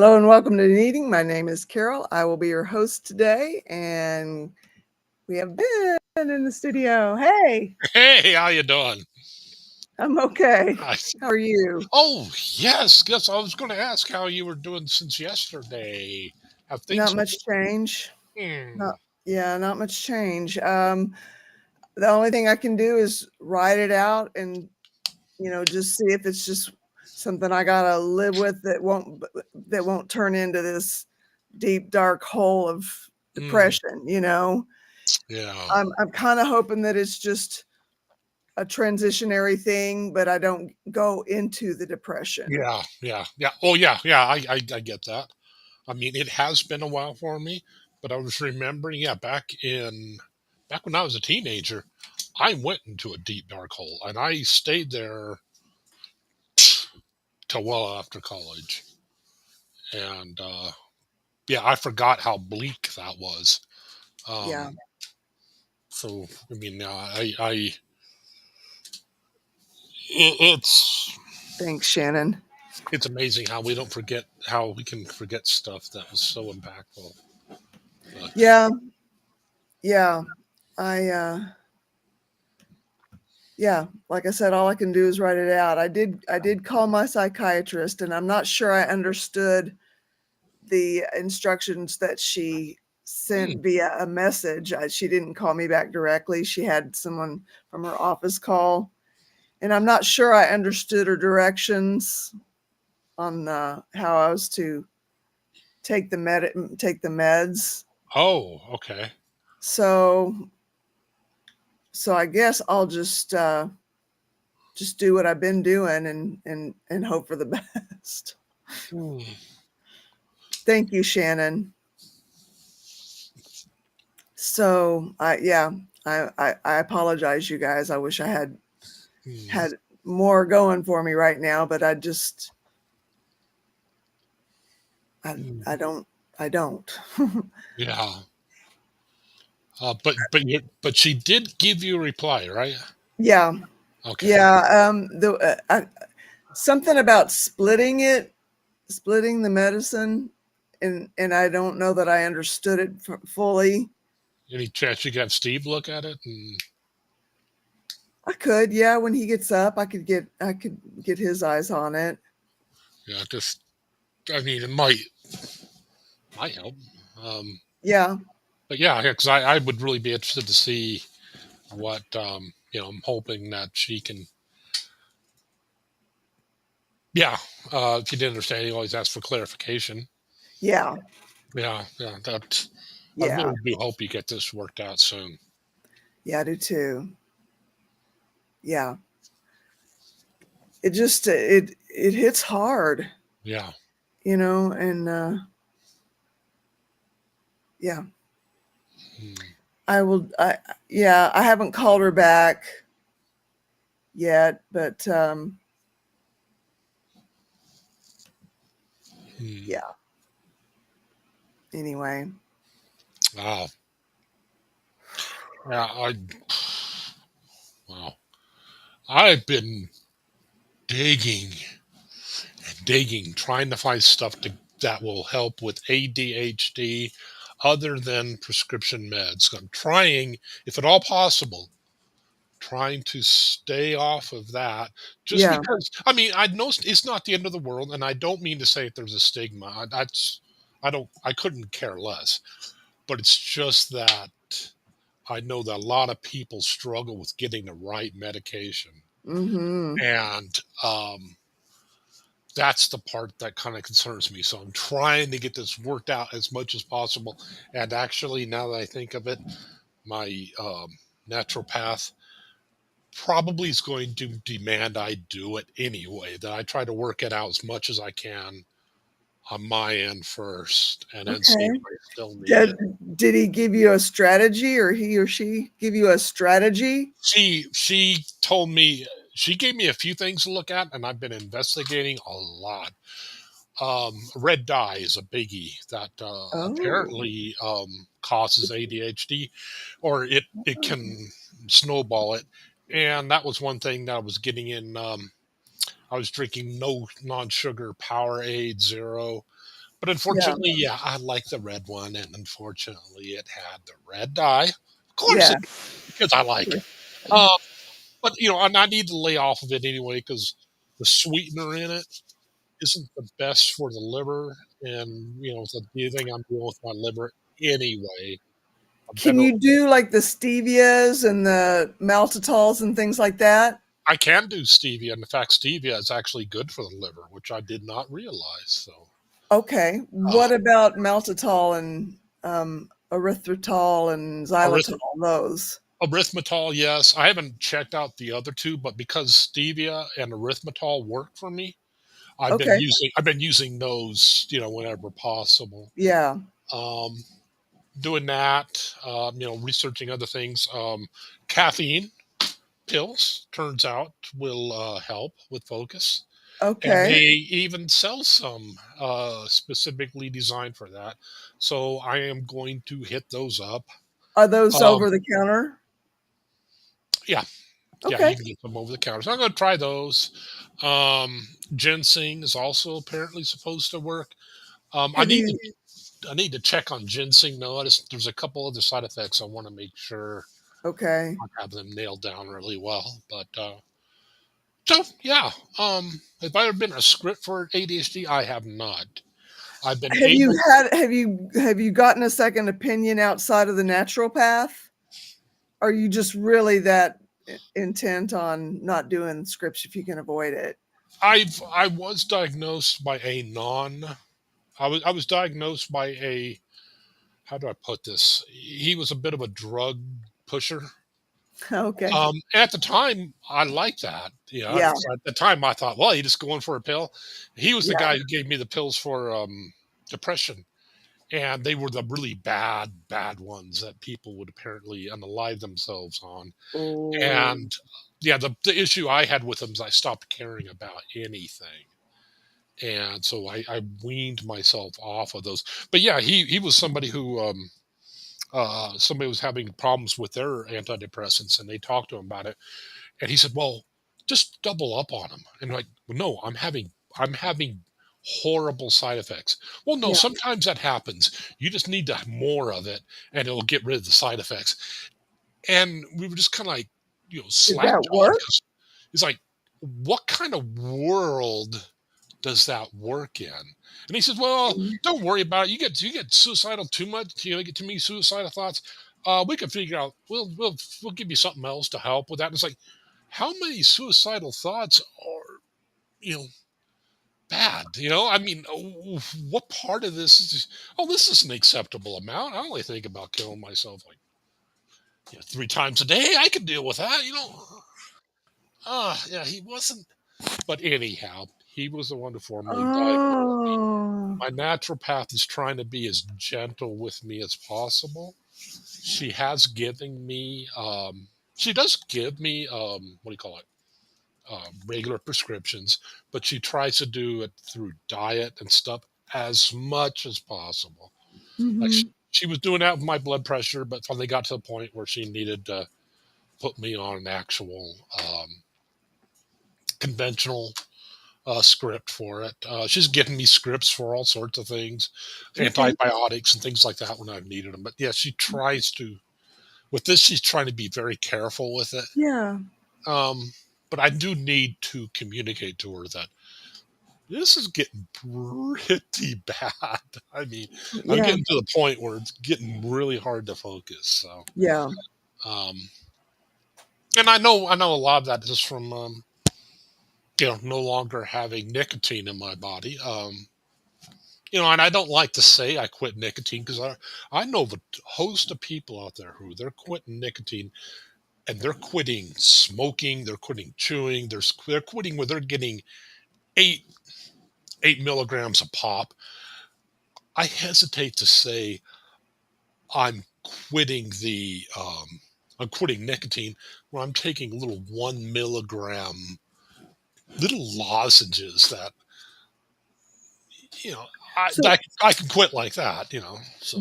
Hello and welcome to the meeting. My name is Carol. I will be your host today, and we have Ben in the studio. Hey, Hey, how you doing? I'm okay. I, How are you? oh, yes. I was going to ask how you were doing since yesterday. Have Not things? much change. Hmm, Not not much change. The only thing I can do is write it out and just see if it's just something I gotta live with that won't turn into this deep dark hole of hmm, depression. yeah, I'm kind of hoping that it's just a transitionary thing, but I don't go into the depression. yeah. Oh, yeah. I get that. I mean, it has been a while for me, but I was remembering, yeah, back when I was a teenager, I went into a deep dark hole, and I stayed there till well after college. And yeah, I forgot how bleak that was. Yeah. Um, so I mean, it's Thanks, Shannon. it's amazing how we don't forget how we can forget stuff that was so impactful. But Yeah. Yeah. I yeah, like I said, all I can do is write it out. I did call my psychiatrist, and I'm not sure I understood the instructions that she hmm, sent via a message. She didn't call me back directly. She had someone from her office call, and I'm not sure I understood her directions on how I was to take the meds. oh, okay, So I guess I'll just do what I've been doing and hope for the best. hmm, Thank you, Shannon. So I apologize, you guys. I wish I hmm, had more going for me right now, but I just I hmm. I don't I don't. Yeah. But she did give you a reply, right? Yeah, Okay. yeah. Something about splitting the medicine, and I don't know that I understood it fully. Any chance you could have Steve look at it? And I could, yeah. When he gets up, I could get his eyes on it. yeah, just I mean, it might help. Um, Yeah, but yeah, because I would really be interested to see what I'm hoping that she can. Yeah, if you didn't understand, you always ask for clarification. yeah, Yeah. That I yeah, really do hope you get this worked out soon. yeah. I do too. Yeah, it hits hard, Yeah. and yeah. Hmm. I will. Yeah. I haven't called her back yet, but Hmm. yeah. Anyway, Wow. Yeah. Wow. I've been digging and digging, trying to find stuff that will help with ADHD other than prescription meds. I'm trying, if at all possible, trying to stay off of that just yeah, because I mean I know it's not the end of the world, and I don't mean to say that there's a stigma. I couldn't care less, but it's just that I know that a lot of people struggle with getting the right medication, mm-hmm, and that's the part that kind of concerns me. So I'm trying to get this worked out as much as possible. And actually, now that I think of it, my naturopath probably is going to demand I do it anyway, that I try to work it out as much as I can on my end first and then see if okay. I still need Did it. did he give you a strategy, or he or she give you a strategy? She told me, she gave me a few things to look at, and I've been investigating a lot. Red dye is a biggie that Oh, apparently causes ADHD, or it can snowball it. And that was one thing that I was getting in. I was drinking no non-sugar Powerade Zero, But Yeah. unfortunately, yeah, I like the red one, and unfortunately, it had the red dye. Of course, Yeah. it because I like it. Um, but and I need to lay off of it anyway because the sweetener in it isn't the best for the liver, and it's the thing I'm dealing with my liver anyway. A Can better you do like the stevias and the maltitols and things like that? I can do stevia, and in fact, stevia is actually good for the liver, which I did not realize. So, Okay. uh, What about maltitol and erythritol and arith- xylitol? Those. erythritol, yes. I haven't checked out the other two, but because stevia and erythritol work for me, Okay. I've been using those, whenever possible. Yeah. Um, Doing that, researching other things. Caffeine pills turns out will help with focus, and they Okay. even sell some specifically designed for that. So I am going to hit those up. Are those Um, over the counter? yeah, yeah, Okay. you can get them over the counter. So I'm going to try those. Ginseng is also apparently supposed to work. Um, I Have need to you I need to check on ginseng though. There's a couple other side effects I want to make sure okay. I have them nailed down really well. But so yeah, have I ever been a script for ADHD? I have not. I've been able. Have you gotten a second opinion outside of the naturopath? Are you just really that intent on not doing scripts if you can avoid it? I was diagnosed by a non. I was diagnosed by a, how do I put this? He was a bit of a drug pusher. Okay. At the time, I liked that. Yeah. At the time, I thought, well, he just going for a pill. He was the Yeah. guy who gave me the pills for depression, and they were the really bad ones that people would apparently unalive themselves on. Oh. And yeah, the issue I had with him is I stopped caring about anything, and so I weaned myself off of those. But yeah, he was somebody who somebody was having problems with their antidepressants, and they talked to him about it, and he said, "Well, just double up on them." And like, well, no, I'm having horrible side effects. Well, no, Yeah. sometimes that happens. You just need to have more of it, and it'll get rid of the side effects. And we were just kind of like, Did slack that jawed work? because it's like, what kind of world does that work in? And he says, "Well, don't worry about it. You get suicidal too much. You get too many suicidal thoughts. We can figure out. We'll give you something else to help with that." And it's like, how many suicidal thoughts are you know bad? I mean, what part of this is? Oh, this is an acceptable amount. I only think about killing myself like 3 times a day. I can deal with that. Yeah, he wasn't. But anyhow, he was the one who formally diagnosed me. Oh. My naturopath is trying to be as gentle with me as possible. She has given me, she does give me, what do you call it? Regular prescriptions, but she tries to do it through diet and stuff as much as possible. Like Mhm. she was doing that with my blood pressure, but finally got to the point where she needed to put me on an actual conventional script for it. She's given me scripts for all sorts of things, Okay. antibiotics and things like that when I've needed them. But yeah, she tries to. With this, she's trying to be very careful with it. Yeah. Um, but I do need to communicate to her that this is getting pretty bad. I mean, I'm Yeah. getting to the point where it's getting really hard to focus. So, Yeah. um, and I know a lot of that is from no longer having nicotine in my body. And I don't like to say I quit nicotine because I know of a host of people out there who they're quitting nicotine and they're quitting smoking, they're quitting chewing, they're quitting where they're getting eight 8 milligrams a pop. I hesitate to say I'm quitting the I'm quitting nicotine when I'm taking little 1 milligram little lozenges that you know So I can quit like that. So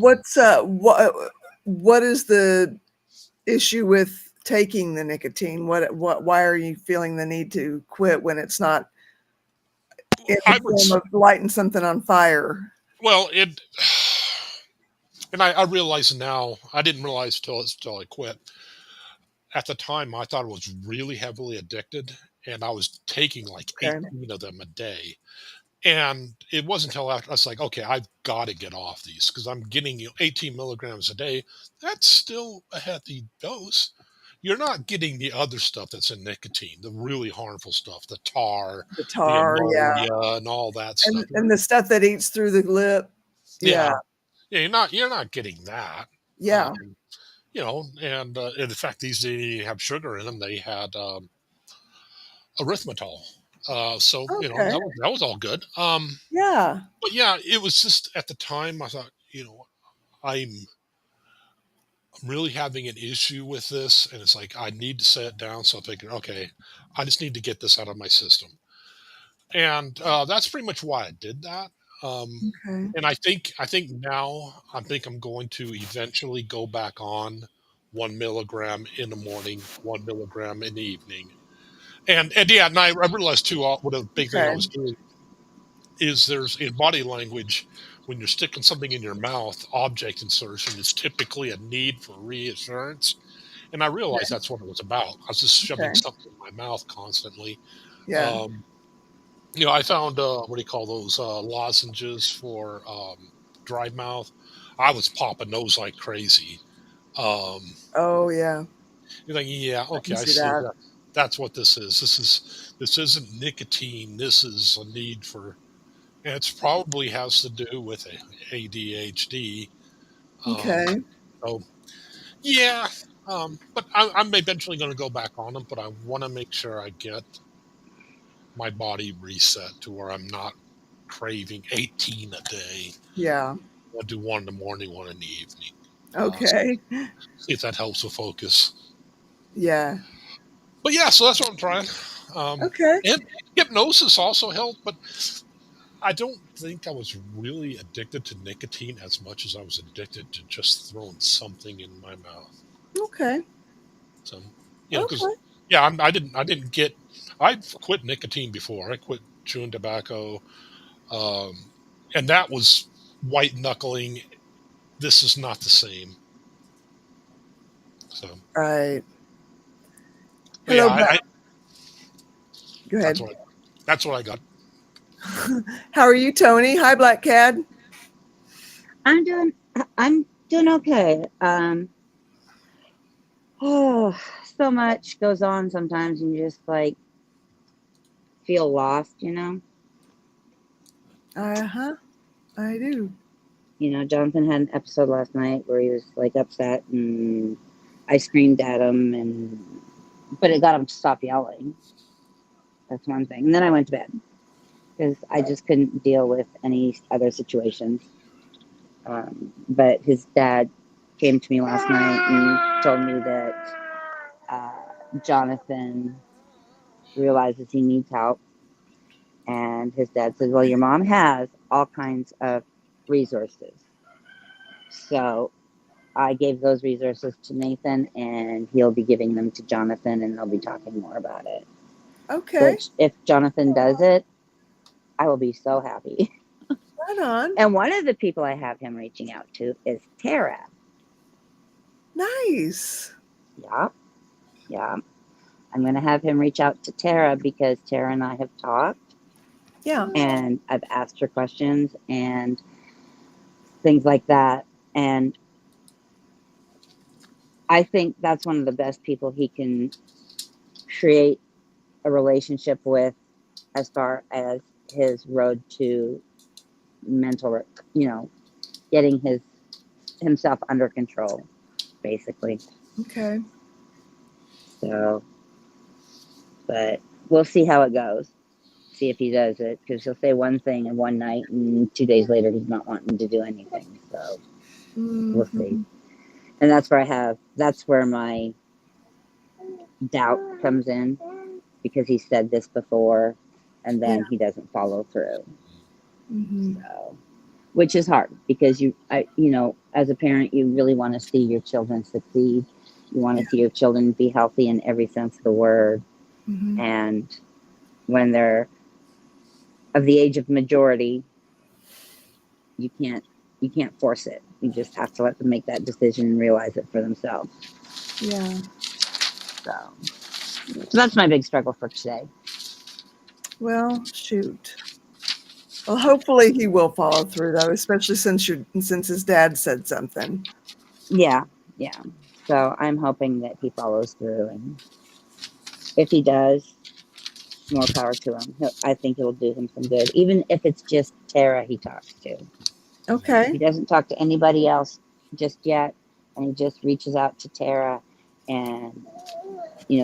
what is the issue with taking the nicotine? What why are you feeling the need to quit when it's not in the I would form of lighting something on fire? Well, it, and I realize now, I didn't realize till I quit. At the time, I thought I was really heavily addicted, and I was taking like Okay. 18 of them a day. And it wasn't until after I was like, okay, I've got to get off these because I'm getting 18 milligrams a day. That's still a healthy dose. You're not getting the other stuff that's in nicotine, the really harmful stuff, the tar, The the tar, yeah. ammonia, and all that stuff. And the stuff that eats through the lip. Yeah. Yeah, yeah, you're not getting that. Yeah. Um, and in fact, these didn't even have sugar in them. They had erythritol. So Okay. that was all good. Yeah. But yeah, it was just at the time I thought, I'm really having an issue with this, and it's like I need to set it down. So I figured, okay, I just need to get this out of my system, and that's pretty much why I did that. Um, Okay. and I think now I think I'm going to eventually go back on 1 milligram in the morning, 1 milligram in the evening, and yeah, and I realized too. What a big thing I Okay. was doing is there's in body language when you're sticking something in your mouth, object insertion is typically a need for reassurance. And I realized Okay. that's what it was about. I was just shoving Okay. something in my mouth constantly. Yeah. Um, I found what do you call those lozenges for dry mouth. I was popping those like crazy. Um, Oh, yeah. you're like, yeah, I okay, can I see see that. that. That's what this is. This isn't nicotine. This is a need for, and it's probably has to do with ADHD. Um, Okay. so yeah, but I'm eventually going to go back on them. But I want to make sure I get my body reset to where I'm not craving 18 a day. Yeah. I'll do one in the morning, one in the evening. Okay. See if that helps with focus. Yeah. But yeah, so that's what I'm trying. Okay. And hypnosis also helped, but I don't think I was really addicted to nicotine as much as I was addicted to just throwing something in my mouth. Okay. So, because Okay. yeah, I didn't get. I've quit nicotine before. I quit chewing tobacco, um, and that was white knuckling. This is not the same. So, Right. but yeah, Hello, Black. Go that's ahead. what that's what I got. How are you, Tony? Hi, Black Cad. I'm doing okay. Oh, so much goes on sometimes and you just like feel lost, Uh-huh. I do. Jonathan had an episode last night where he was like upset and I screamed at him but it got him to stop yelling. That's one thing. And then I went to bed because I just couldn't deal with any other situations. But his dad came to me last night and told me that Jonathan realizes he needs help. And his dad says, well, your mom has all kinds of resources. So I gave those resources to Nathan, and he'll be giving them to Jonathan, and they'll be talking more about it. Okay. Which, if Jonathan does it, I will be so happy. Right on. And one of the people I have him reaching out to is Tara. Nice. Yeah. Yeah. I'm going to have him reach out to Tara because Tara and I have talked. Yeah. And I've asked her questions and things like that. And I think that's one of the best people he can create a relationship with as far as his road to mental, getting himself under control, basically. Okay. So, but we'll see how it goes. See if he does it, because he'll say one thing in one night and 2 days later he's not wanting to do anything. So we'll see. And that's where my doubt comes in, because he said this before and then he doesn't follow through. So, which is hard because as a parent, you really want to see your children succeed. You want to see your children be healthy in every sense of the word. And when they're of the age of majority, you can't force it. You just have to let them make that decision and realize it for themselves. Yeah. So that's my big struggle for today. Well, shoot. Well, hopefully he will follow through, though, especially since his dad said something. Yeah. So I'm hoping that he follows through, and if he does, more power to him. I think it'll do him some good, even if it's just Tara he talks to. Okay. He doesn't talk to anybody else just yet, and he just reaches out to Tara and,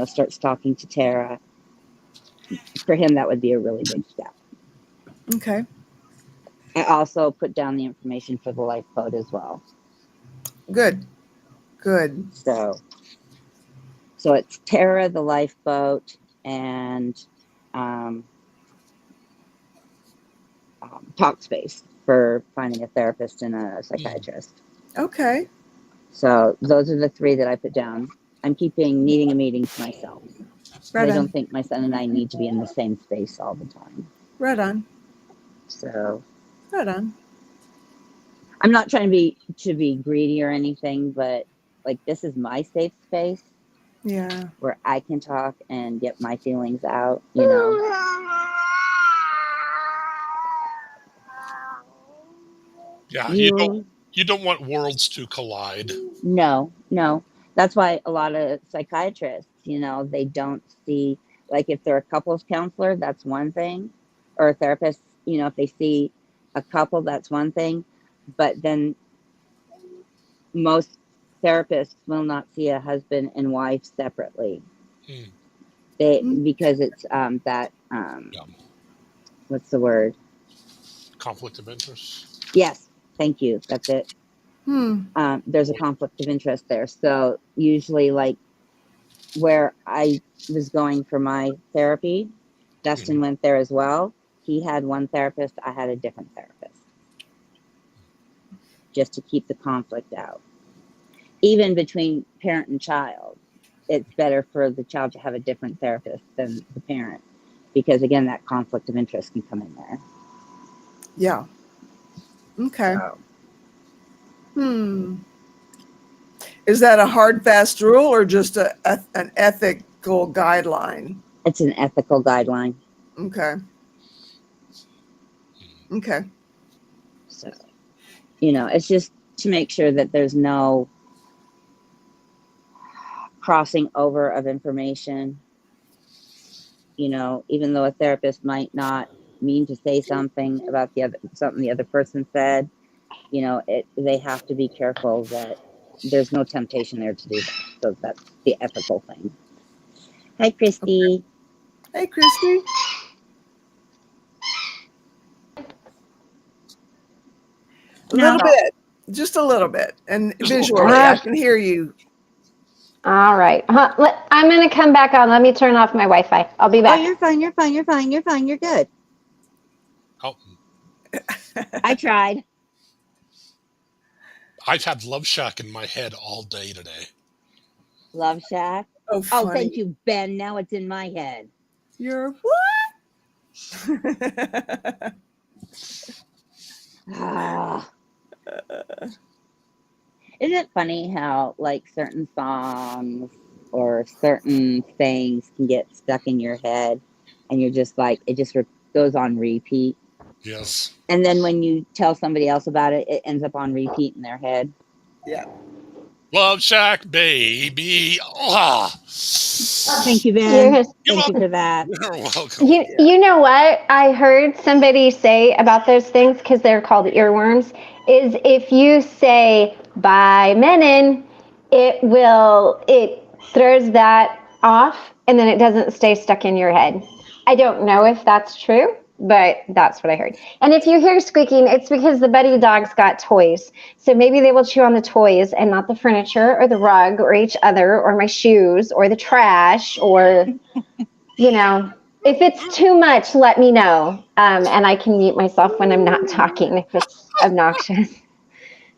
starts talking to Tara. For him, that would be a really big step. Okay. I also put down the information for the lifeboat as well. Good. So it's Tara, the lifeboat, and Talkspace for finding a therapist and a psychiatrist. Okay. So those are the 3 that I put down. I'm keeping needing a meeting to myself. Right I on. don't think my son and I need to be in the same space all the time. Right on. So Right on. I'm not trying to be greedy or anything, but like, this is my safe space. Yeah. Where I can talk and get my feelings out, Yeah, you don't want worlds to collide. No. That's why a lot of psychiatrists, they don't see, like, if they're a couples counselor, that's one thing, or a therapist, if they see a couple, that's one thing, but then most therapists will not see a husband and wife separately. Because it's what's the word? Conflict of interest. Yes, thank you. That's it. There's a conflict of interest there. So usually, like, where I was going for my therapy, Dustin went there as well. He had one therapist, I had a different therapist, just to keep the conflict out. Even between parent and child, it's better for the child to have a different therapist than the parent, because again, that conflict of interest can come in there. Yeah. Okay. So. Is that a hard, fast rule or just an ethical guideline? It's an ethical guideline. Okay. So, it's just to make sure that there's no crossing over of information. Even though a therapist might not mean to say something about something the other person said, they have to be careful that there's no temptation there to do that. So that's the ethical thing. Hi, Christy. Okay. Hey, Christy. A little bit, just a little bit, and visually, I can hear you. All right. I'm going to come back on. Let me turn off my Wi-Fi. I'll be back. Oh, you're fine. You're good. Oh. I tried. I've had Love Shack in my head all day today. Love Shack? Oh, thank you, Ben. Now it's in my head. You're what? Isn't it funny how, like, certain songs or certain things can get stuck in your head and you're just like, it just goes on repeat? Yes. And then when you tell somebody else about it, it ends up on repeat in their head. Yeah. Love Shack, baby. Thank you, Ben. Thank you for that. You're welcome. You know what I heard somebody say about those things, because they're called earworms, is if you say "bye, Menon," it throws that off, and then it doesn't stay stuck in your head. I don't know if that's true, but that's what I heard. And if you hear squeaking, it's because the buddy dog's got toys. So maybe they will chew on the toys and not the furniture or the rug or each other or my shoes or the trash or, if it's too much, let me know. And I can mute myself when I'm not talking if it's obnoxious.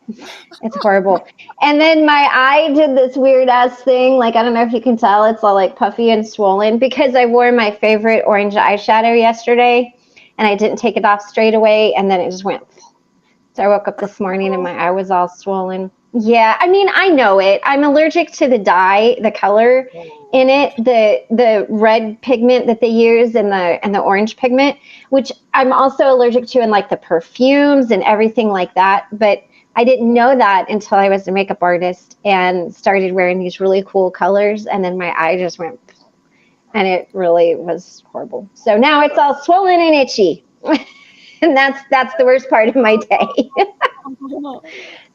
It's horrible. And then my eye did this weird ass thing. Like, I don't know if you can tell, it's all like puffy and swollen because I wore my favorite orange eyeshadow yesterday and I didn't take it off straight away. And then it just went So I woke up this morning and my eye was all swollen. Yeah, I mean, I know it. I'm allergic to the dye, the color in it, the red pigment that they use and the orange pigment, which I'm also allergic to in like the perfumes and everything like that. But I didn't know that until I was a makeup artist and started wearing these really cool colors, and then my eye just went, and it really was horrible. So now it's all swollen and itchy. And that's the worst part of my day.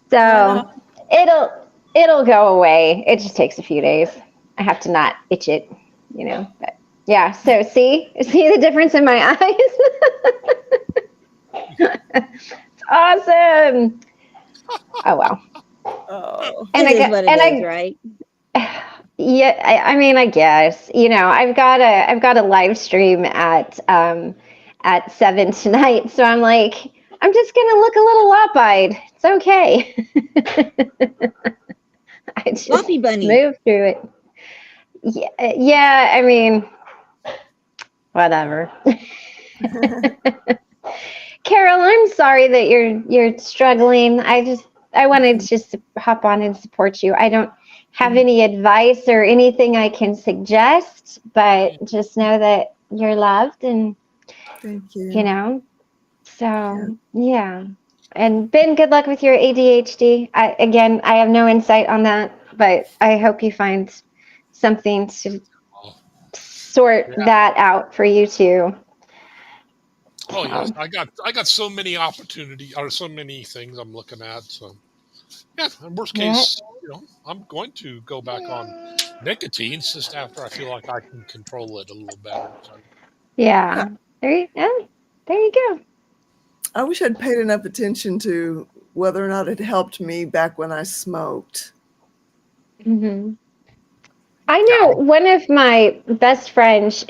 So it'll go away. It just takes a few days. I have to not itch it, But yeah, so see the difference in my eyes? It's awesome. Oh wow. Oh. And it is what it is, right? Yeah, I mean, I guess I've got a live stream at 7 tonight, so I'm like, I'm just gonna look a little lop-eyed. It's okay. I just Floppy bunny. move through it. Yeah. I mean, whatever. Carol, I'm sorry that you're struggling. I wanted just to hop on and support you. I don't have any advice or anything I can suggest, but just know that you're loved and Thank you. So yeah. And Ben, good luck with your ADHD. I have no insight on that, but I hope you find something to sort that out for you too. Oh yes, I got so many opportunities or so many things I'm looking at. So yeah, in worst case, I'm going to go back on nicotine just after I feel like I can control it a little better. So. Yeah. There you go. I wish I'd paid enough attention to whether or not it helped me back when I smoked. Mm-hmm. I know one of my best friends,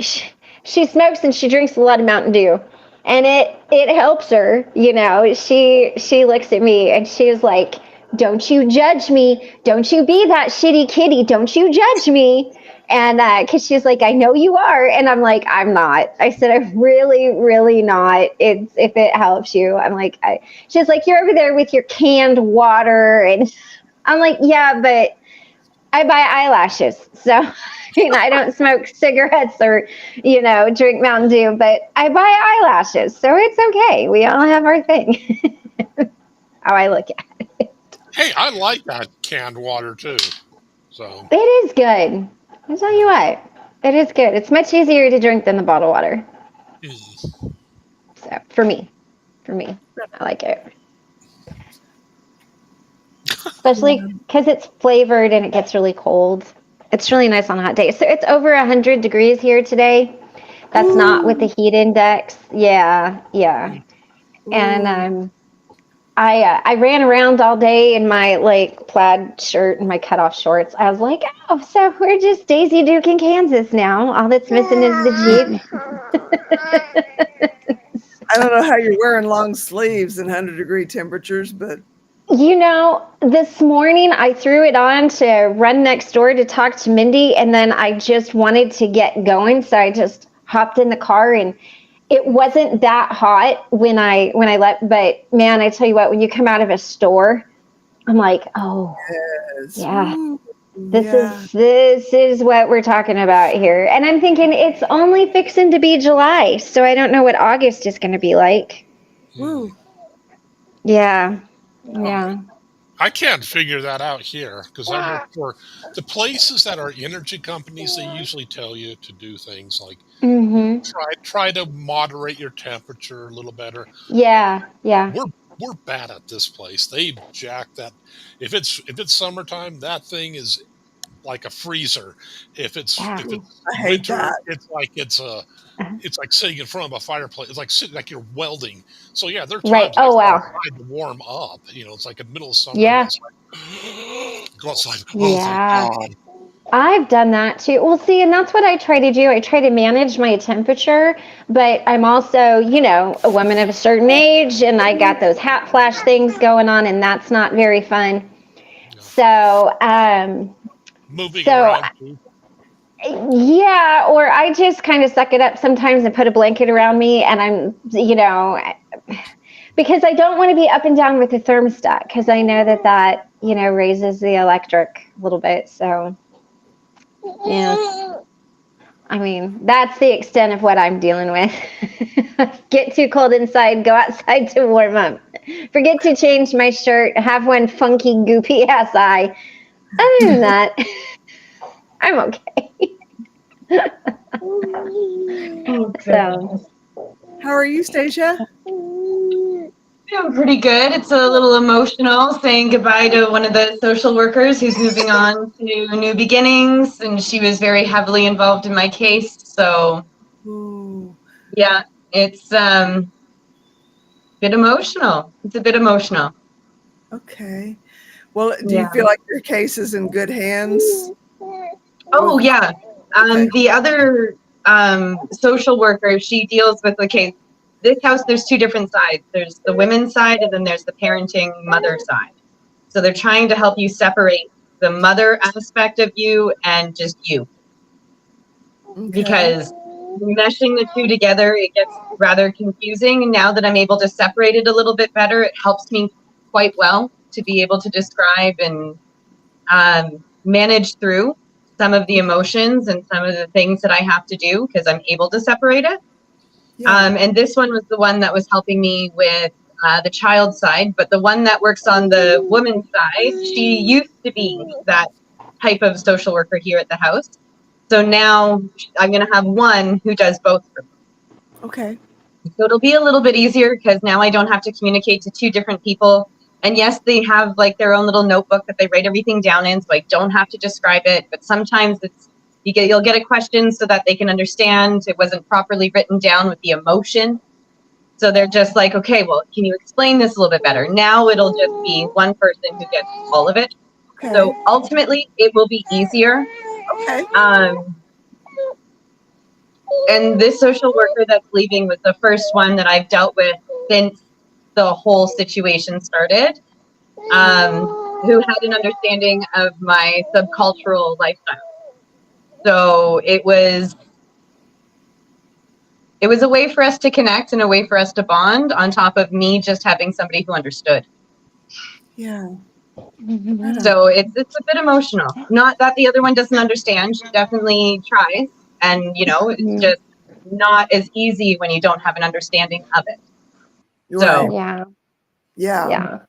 she smokes and she drinks a lot of Mountain Dew, and it helps her. She looks at me and she's like, "Don't you judge me. Don't you be that shitty kitty. Don't you judge me." And because she's like, "I know you are," and I'm like, "I'm not." I said, "I'm really, really not. If it helps you." I'm like, she's like, "You're over there with your canned water," and I'm like, "Yeah, but I buy eyelashes." So, I don't smoke cigarettes or, drink Mountain Dew, but I buy eyelashes. So it's okay. We all have our thing. How I look at it. Hey, I like that canned water too. So it is good. I'll tell you what, it is good. It's much easier to drink than the bottled water. So for me, I like it. Especially because it's flavored and it gets really cold. It's really nice on a hot day. So it's over 100 degrees here today. That's not with the heat index. Yeah. And I ran around all day in my plaid shirt and my cutoff shorts. I was like, oh, so we're just Daisy Duke in Kansas now. All that's missing is the Jeep. I don't know how you're wearing long sleeves in 100-degree temperatures, but this morning I threw it on to run next door to talk to Mindy, and then I just wanted to get going, so I just hopped in the car, and it wasn't that hot when I left. But man, I tell you what, when you come out of a store, I'm like, oh, yes. Yeah, this is what we're talking about here. And I'm thinking it's only fixing to be July, so I don't know what August is going to be like. Woo. Yeah. I can't figure that out here because I work for the places that are energy companies. They usually tell you to do things like try to moderate your temperature a little better. Yeah. We're bad at this place. They jack that. If it's summertime, that thing is like a freezer. If it's winter, it's like it's like sitting in front of a fireplace. It's like sitting like you're welding. So yeah, there are times outside to warm up. It's like in the middle of summer. Yeah. Go outside. Oh, thank God. I've done that too. Well, see, and that's what I try to do. I try to manage my temperature, but I'm also, a woman of a certain age, and I got those hat flash things going on, and that's not very fun. No. So, moving around. Yeah, or I just kind of suck it up sometimes and put a blanket around me, and I'm, because I don't want to be up and down with the thermostat, because I know that raises the electric a little bit. So yeah, I mean, that's the extent of what I'm dealing with. Get too cold inside, go outside to warm up. Forget to change my shirt, have one funky goopy ass eye. Other than that, I'm okay. So How are you, Stacia? Doing pretty good. It's a little emotional saying goodbye to one of the social workers who's moving on to new beginnings, and she was very heavily involved in my case. So, Ooh. yeah, it's a bit emotional. It's a bit emotional. Okay. Well, do you Yeah. feel like your case is in good hands? Oh, yeah. Okay. The other social worker, she deals with, okay, this house, there's two different sides. There's the women's side, and then there's the parenting mother side. So they're trying to help you separate the mother aspect of you and just you. Okay. Because meshing the two together, it gets rather confusing. And now that I'm able to separate it a little bit better, it helps me quite well to be able to describe and manage through some of the emotions and some of the things that I have to do because I'm able to separate it. Yeah. And this one was the one that was helping me with the child side, but the one that works on the woman's side, she used to be that type of social worker here at the house. So now I'm going to have one who does both for me. Okay. So it'll be a little bit easier because now I don't have to communicate to two different people. And yes, they have like their own little notebook that they write everything down in, so I don't have to describe it. But sometimes you'll get a question so that they can understand it wasn't properly written down with the emotion. So they're just like, okay, well, can you explain this a little bit better? Now it'll just be one person who gets all of it. Okay. So ultimately, it will be easier. Okay. And this social worker that's leaving was the first one that I've dealt with since the whole situation started, who had an understanding of my subcultural lifestyle. So it was a way for us to connect and a way for us to bond on top of me just having somebody who understood. Yeah. So it's a bit emotional. Not that the other one doesn't understand. She definitely tries. And, it's just not as easy when you don't have an understanding of it. Right. So, yeah. Yeah.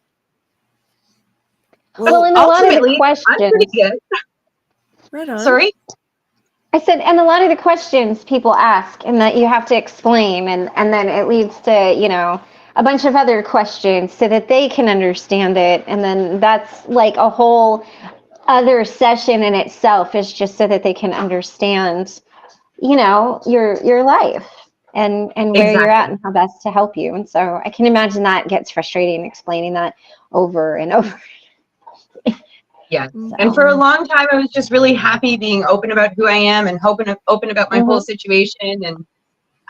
Well, and a lot of the ultimately, I'm pretty questions. good. Right on. Sorry? I said, and a lot of the questions people ask and that you have to explain, and then it leads to, a bunch of other questions so that they can understand it. And then that's like a whole other session in itself, is just so that they can understand, your life and where you're at and how best to help you. And so I can imagine that gets frustrating explaining that over and over. Yeah. And for a long time, I was just really happy being open about who I am and open about my whole situation. And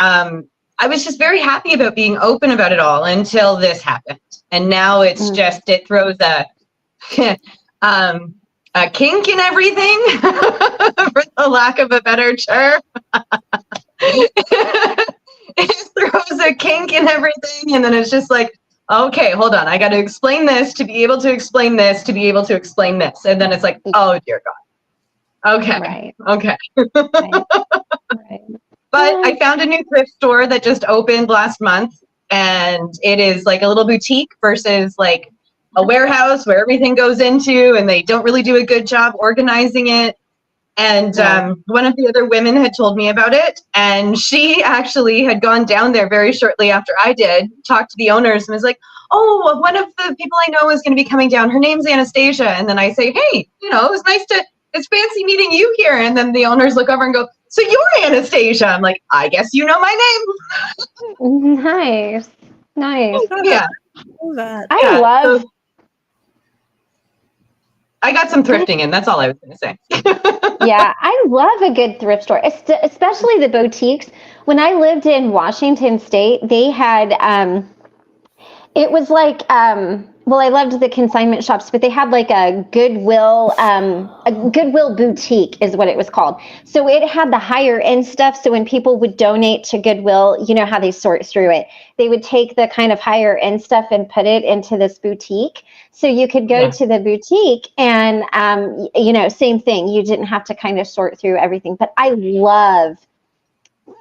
I was just very happy about being open about it all until this happened. And now it's just, it throws a kink in everything, for the lack of a better term. It throws a kink in everything. And then it's just like, okay, hold on. I got to explain this to be able to explain this to be able to explain this. And then it's like, oh, dear God. Okay. Right. Okay. Right. But I found a new thrift store that just opened last month. And it is like a little boutique versus like a warehouse where everything goes into and they don't really do a good job organizing it. And one of the other women had told me about it, and she actually had gone down there very shortly after I did, talked to the owners, and was like, oh, one of the people I know is going to be coming down. Her name's Anastasia. And then I say, hey, it's fancy meeting you here. And then the owners look over and go, so you're Anastasia. I'm like, I guess you know my name. Nice. Yeah. I love. So I got some thrifting in. That's all I was going to say. Yeah, I love a good thrift store, especially the boutiques. When I lived in Washington State, they had, it was like well, I loved the consignment shops, but they had like a Goodwill boutique is what it was called. So it had the higher end stuff. So when people would donate to Goodwill, you know how they sort through it. They would take the kind of higher end stuff and put it into this boutique. So you could go to the boutique and, same thing. You didn't have to kind of sort through everything. But I love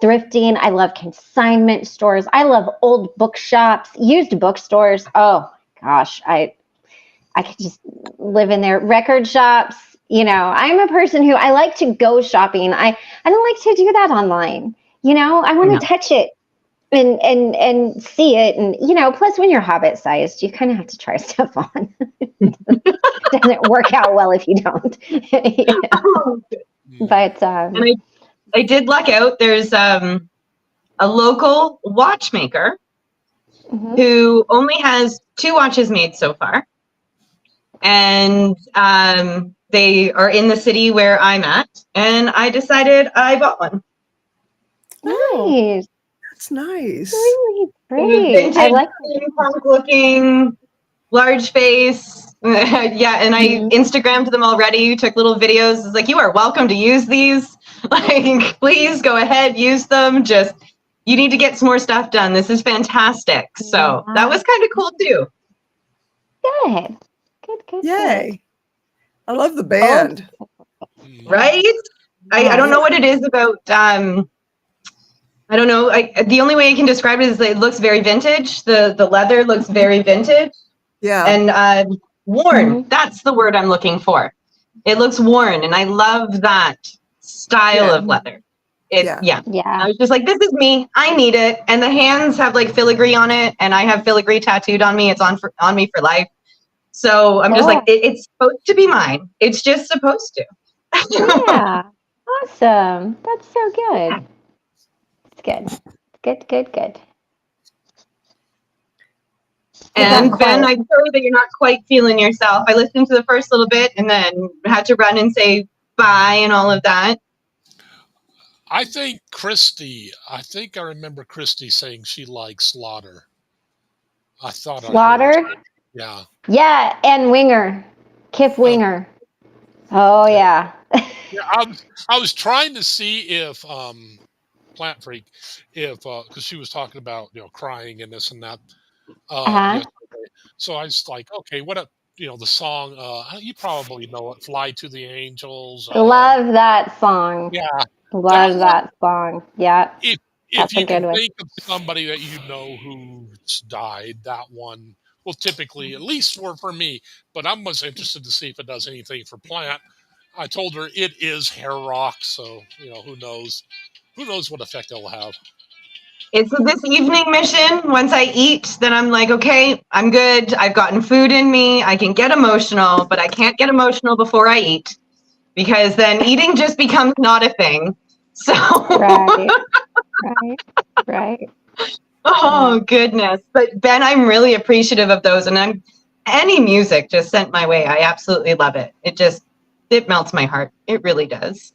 thrifting. I love consignment stores. I love old bookshops, used bookstores. Oh gosh, I could just live in there. Record shops. I'm a person who I like to go shopping. I don't like to do that online. I want to touch it and see it. And, plus when you're hobbit sized, you kind of have to try stuff on. It doesn't work out well if you don't. But, and I did luck out. There's a local watchmaker who only has 2 watches made so far. And they are in the city where I'm at. And I decided I bought one. Nice. That's nice. Really great. Vintage, I like punk looking, large face. Yeah, and I Instagrammed them already, took little videos. It's like, you are welcome to use these. Like, please go ahead, use them. Just, you need to get some more stuff done. This is fantastic. So that was kind of cool too. Good. Good. Yay. I love the band. Right? I don't know what it is about, I don't know. The only way I can describe it is that it looks very vintage. The leather looks very vintage. Yeah. And worn. That's the word I'm looking for. It looks worn, and I love that style of leather. Yeah. I was just like, this is me. I need it. And the hands have like filigree on it, and I have filigree tattooed on me. It's on me for life. So I'm just like, it's supposed to be mine. It's just supposed to. Yeah. Awesome. That's so good. It's good. Good. And Ben, I'm sorry that you're not quite feeling yourself. I listened to the first little bit and then had to run and say bye and all of that. I think I remember Christy saying she likes Slaughter. I thought Slaughter? Yeah. Yeah, and Winger. Kip Winger. Oh, yeah. Yeah, I was trying to see if Plant Freak, because she was talking about crying and this and that. Yesterday. So I was like, okay, what up? The song. You probably know it. "Fly to the Angels." Love that song. Yeah, love that song. Yeah, if you can think of somebody that who's died, that one will typically, at least for me. But I'm most interested to see if it does anything for Plant. I told her it is hair rock, so who knows? Who knows what effect it'll have? It's this evening mission. Once I eat, then I'm like, okay, I'm good. I've gotten food in me. I can get emotional, but I can't get emotional before I eat, because then eating just becomes not a thing. So Right. Oh goodness. But Ben, I'm really appreciative of those, and any music just sent my way. I absolutely love it. It melts my heart. It really does.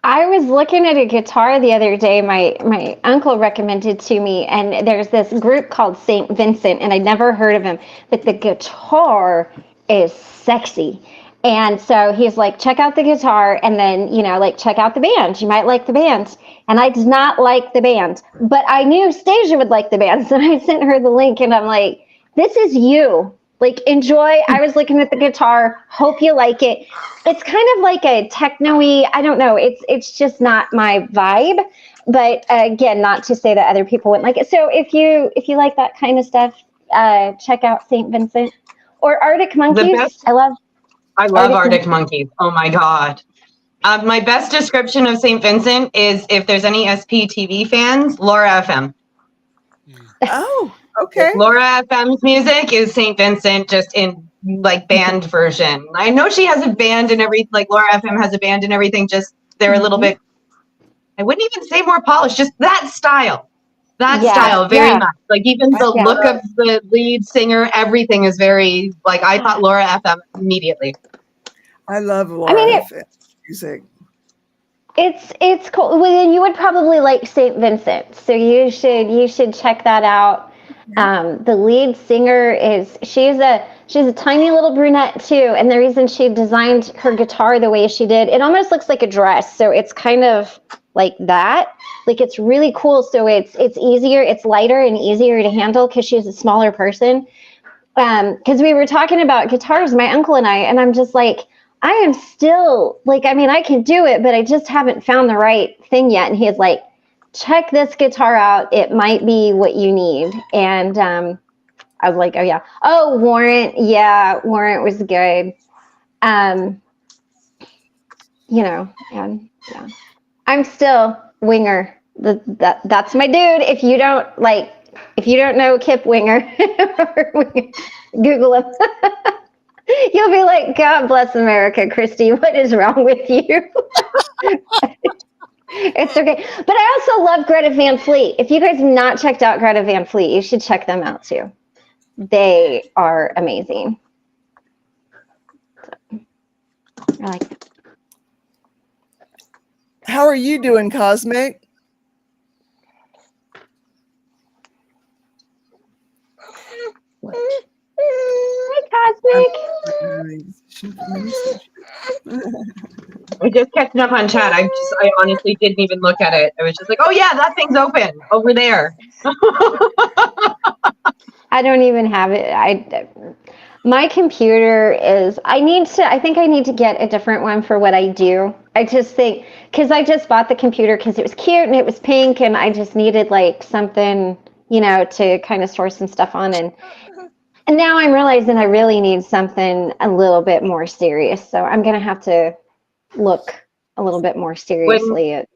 I was looking at a guitar the other day my uncle recommended to me, and there's this group called St. Vincent, and I'd never heard of him, but the guitar is sexy. And so he's like, check out the guitar, and then, check out the band. You might like the band. And I did not like the band, but I knew Stasia would like the band. So I sent her the link, and I'm like, this is you. Like, enjoy. I was looking at the guitar. Hope you like it. It's kind of like a techno-y. I don't know. It's just not my vibe. But again, not to say that other people wouldn't like it. So if you like that kind of stuff, check out St. Vincent or Arctic Monkeys. I love Arctic Monkeys. Oh my God. My best description of St. Vincent is, if there's any SPTV fans, Laura FM. Oh, okay. Laura FM's music is St. Vincent, just in like band version. I know she has a band and everything, like Laura FM has a band and everything, just they're a little bit, I wouldn't even say more polished, just that style. Style very much. Like even the look of the lead singer, everything is very, like, I thought Laura FM immediately. I love Laura FM music. It's cool. Well, then you would probably like St. Vincent, so you should check that out. The lead singer she's a tiny little brunette too, and the reason she designed her guitar the way she did, it almost looks like a dress, so it's kind of like that. Like it's really cool, so it's easier, it's lighter and easier to handle because she's a smaller person. Because we were talking about guitars, my uncle and I'm just like, I am still like, I mean, I can do it, but I just haven't found the right thing yet. And he's like, check this guitar out. It might be what you need. And I was like, oh yeah. Oh, Warrant. Yeah, Warrant was good. You know, and yeah. I'm still Winger. That's my dude. If you don't know Kip Winger, Google him. You'll be like, God bless America, Christy. What is wrong with you? It's okay. But I also love Greta Van Fleet. If you guys have not checked out Greta Van Fleet, you should check them out too. They are amazing. So, I like it. How are you doing, Cosmic? Hi, Cosmic. I just catching up on chat. I honestly didn't even look at it. I was just like, oh yeah, that thing's open over there. I don't even have it. My computer is, I think I need to get a different one for what I do. I just think, because I just bought the computer because it was cute and it was pink and I just needed like something, to kind of store some stuff on. And now I'm realizing I really need something a little bit more serious. So I'm going to have to look a little bit more seriously at.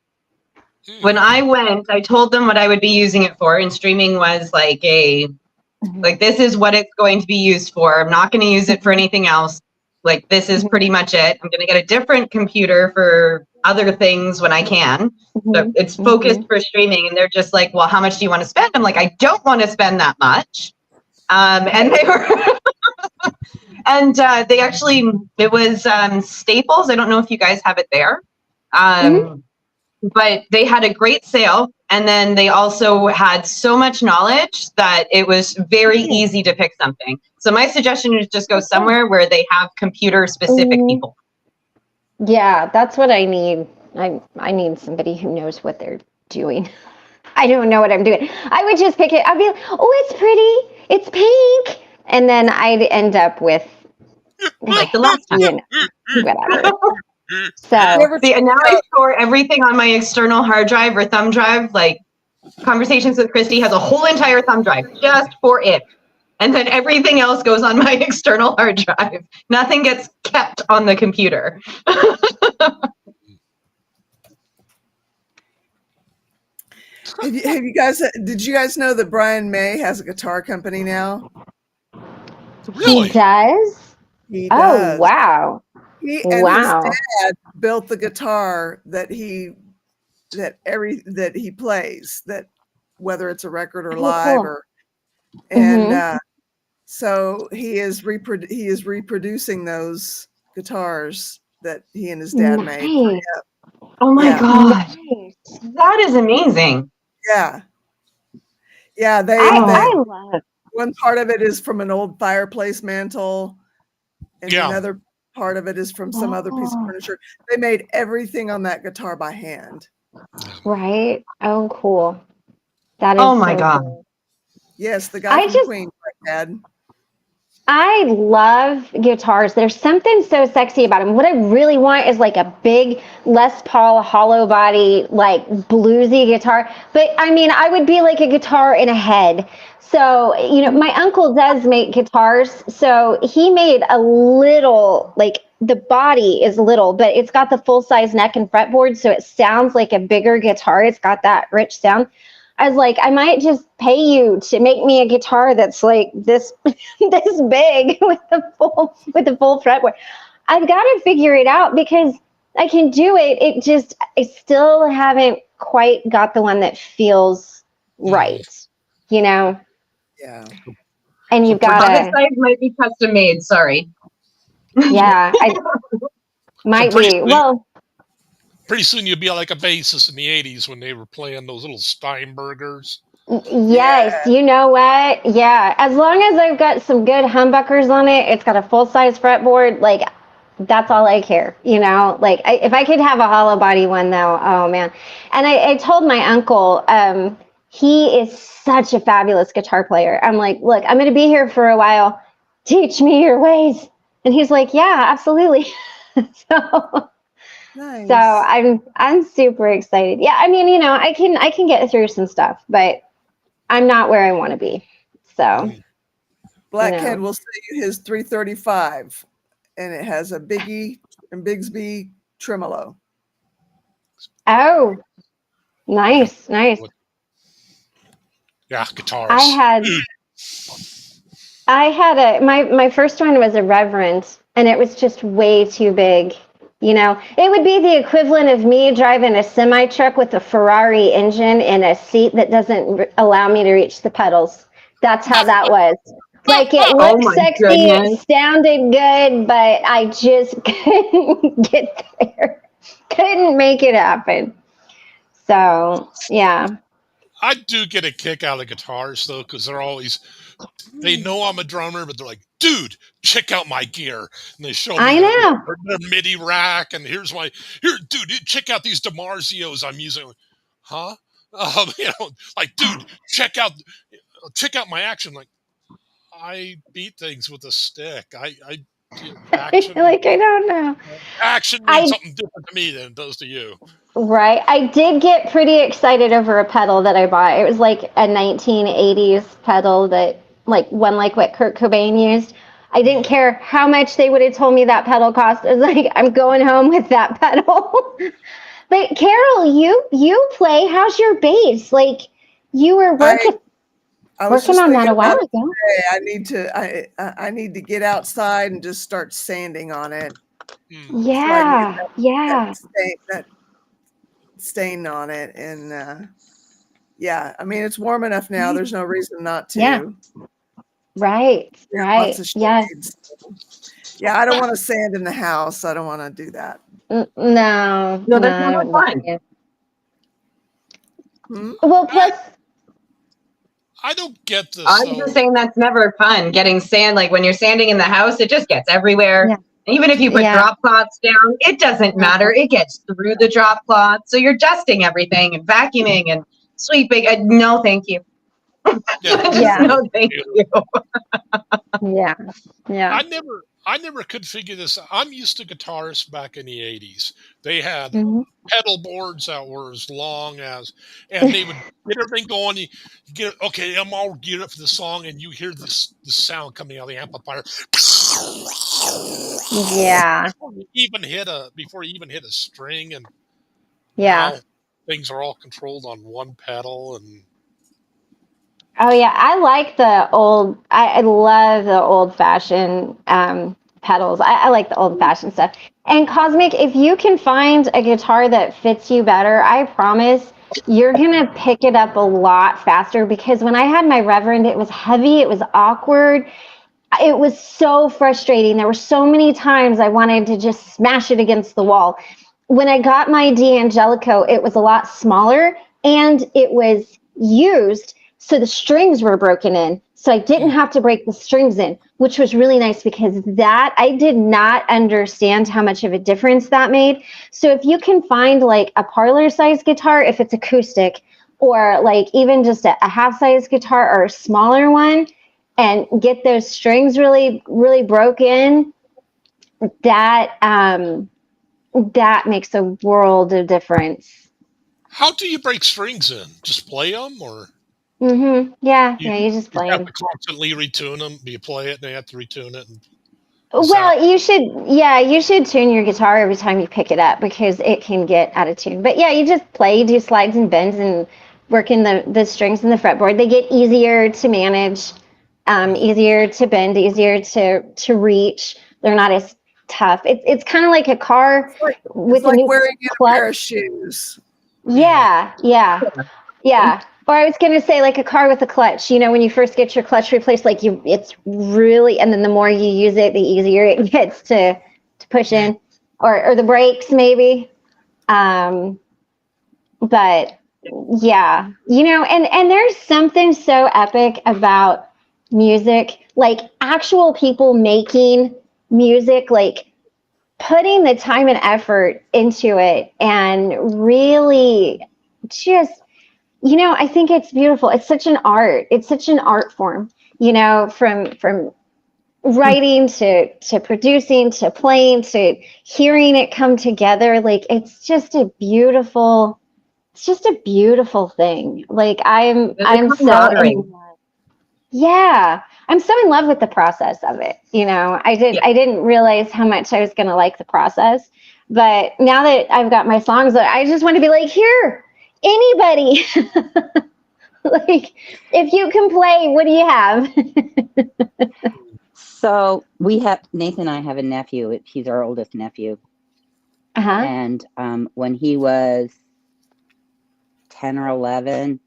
When I went, I told them what I would be using it for, and streaming was like this is what it's going to be used for. I'm not going to use it for anything else. Like, this is pretty much it. I'm going to get a different computer for other things when I can. But it's focused for streaming, and they're just like, well, how much do you want to spend? I'm like, I don't want to spend that much. And they were, and they actually, it was Staples. I don't know if you guys have it there. But they had a great sale, and then they also had so much knowledge that it was very easy to pick something. So my suggestion is just go somewhere where they have computer specific people. Yeah, that's what I need. I need somebody who knows what they're doing. I don't know what I'm doing. I would just pick it. I'd be like, oh, it's pretty. It's pink. And then I'd end up with like the last time. Whatever. So see, and now I store everything on my external hard drive or thumb drive. Like Conversations with Christy has a whole entire thumb drive just for it. And then everything else goes on my external hard drive. Nothing gets kept on the computer. Have you guys? Did you guys know that Brian May has a guitar company now? Really? He does? He does. Oh, wow. His dad built the guitar that he plays, that whether it's a record or live, cool. So he is reproducing those guitars that he and his dad made. Oh my God. That is amazing. Yeah. I love. One part of it is from an old fireplace mantle, and another part of it is from some other piece of furniture. They made everything on that guitar by hand. Right? Oh, cool. That is. Oh my God. Cool. Yes, the guy from Queen, my dad. I love guitars. There's something so sexy about them. What I really want is like a big Les Paul hollow body, like bluesy guitar. But I mean, I would be like a guitar in a head. So, my uncle does make guitars. So he made a little, like the body is little, but it's got the full size neck and fretboard. So it sounds like a bigger guitar. It's got that rich sound. I was like, I might just pay you to make me a guitar that's like this this big with the full fretboard. I've got to figure it out because I can do it. I still haven't quite got the one that feels right, Yeah. And you've got the size might be custom made. Sorry. Yeah, I might be. Well. Pretty soon you'll be like a bassist in the 80s when they were playing those little Steinbergers. Yes, Yeah. you know what? Yeah, as long as I've got some good humbuckers on it, it's got a full-size fretboard, like that's all I care, Like if I could have a hollow body one though, oh man. And I told my uncle, he is such a fabulous guitar player. I'm like, look, I'm going to be here for a while. Teach me your ways. And he's like, yeah, absolutely. so so Nice. I'm super excited. Yeah, I mean, I can get through some stuff, but I'm not where I want to be. So, Blackhead will sell you his 335, and it has a Biggie and Bigsby tremolo. Oh, nice. Yeah, guitars. I had my first one was a Reverend, and it was just way too big. It would be the equivalent of me driving a semi truck with a Ferrari engine in a seat that doesn't allow me to reach the pedals. That's how that was. Like it Oh looked my sexy, goodness. it sounded good, but I just couldn't get there. Couldn't make it happen. So, yeah. I do get a kick out of guitars though, because they know I'm a drummer, but they're like, dude, check out my gear. And they show me I know. their MIDI rack, and dude, check out these DiMarzios I'm using. Huh? Like, dude, check out my action. Like, I beat things with a stick. I do action. Like, I don't know. Action means something different to me than it does to you. Right. I did get pretty excited over a pedal that I bought. It was like a 1980s pedal that one like what Kurt Cobain used. I didn't care how much they would have told me that pedal cost. It was like, I'm going home with that pedal. But Carol, you play. How's your bass? Like you were working on that a while ago. I need to get outside and just start sanding on it. Yeah. That stain on it, and yeah, I mean it's warm enough now. There's no reason not to. Yeah. Right. Lots of Yes. shades. Yeah, I don't want to sand in the house. I don't want to do that. No, that's not fun. Well, plus I don't get this. I'm just saying that's never fun. Getting sand, like when you're sanding in the house, it just gets everywhere. Yeah. Even if you put drop cloths down, it doesn't matter. It gets through the drop cloth. So you're dusting everything and vacuuming and sweeping. No, thank you. No, thank you. Yeah. I never could figure this out. I'm used to guitarists back in the 80s. They had pedal boards that were as long as, and they would get everything going. You get, okay, I'm all geared up for the song, and you hear this sound coming out of the amplifier. Yeah. Before you even hit a string, and Yeah. now things are all controlled on one pedal. And Oh yeah, I like the old. I love the old-fashioned pedals. I like the old-fashioned stuff. And Cosmic, if you can find a guitar that fits you better, I promise you're gonna pick it up a lot faster. Because when I had my Reverend, it was heavy, it was awkward, it was so frustrating. There were so many times I wanted to just smash it against the wall. When I got my D'Angelico, it was a lot smaller and it was used. So the strings were broken in. So I didn't have to break the strings in, which was really nice because I did not understand how much of a difference that made. So if you can find like a parlor size guitar, if it's acoustic, or like even just a half size guitar or a smaller one, and get those strings really, really broken, that makes a world of difference. how do you break strings in? Just play them, or? Yeah, you just play them. You have to constantly retune them. You play it, and you have to retune it. Well, you should tune your guitar every time you pick it up because it can get out of tune. But yeah, you just play, you do slides and bends and work in the strings and the fretboard. They get easier to manage, easier to bend, easier to reach. They're not as tough. It's kind of like a car with a new wearing clutch. a pair of shoes. Yeah. Or I was going to say like a car with a clutch. When you first get your clutch replaced, it's really, and then the more you use it, the easier it gets to push in, or the brakes maybe. But Yeah, and there's something so epic about music, like actual people making music, like putting the time and effort into it and really just, I think it's beautiful. It's such an art. It's such an art form, from writing to producing to playing to hearing it come together. Like it's just a beautiful thing. Like There's a I'm so camaraderie. yeah, I'm so in love with the process of it. I didn't realize how much I was going to like the process, but now that I've got my songs, I just want to be like, here, anybody, like, if you can play, what do you have? So Nathan and I have a nephew. He's our oldest nephew. Uh-huh. And when he was 10 or 11,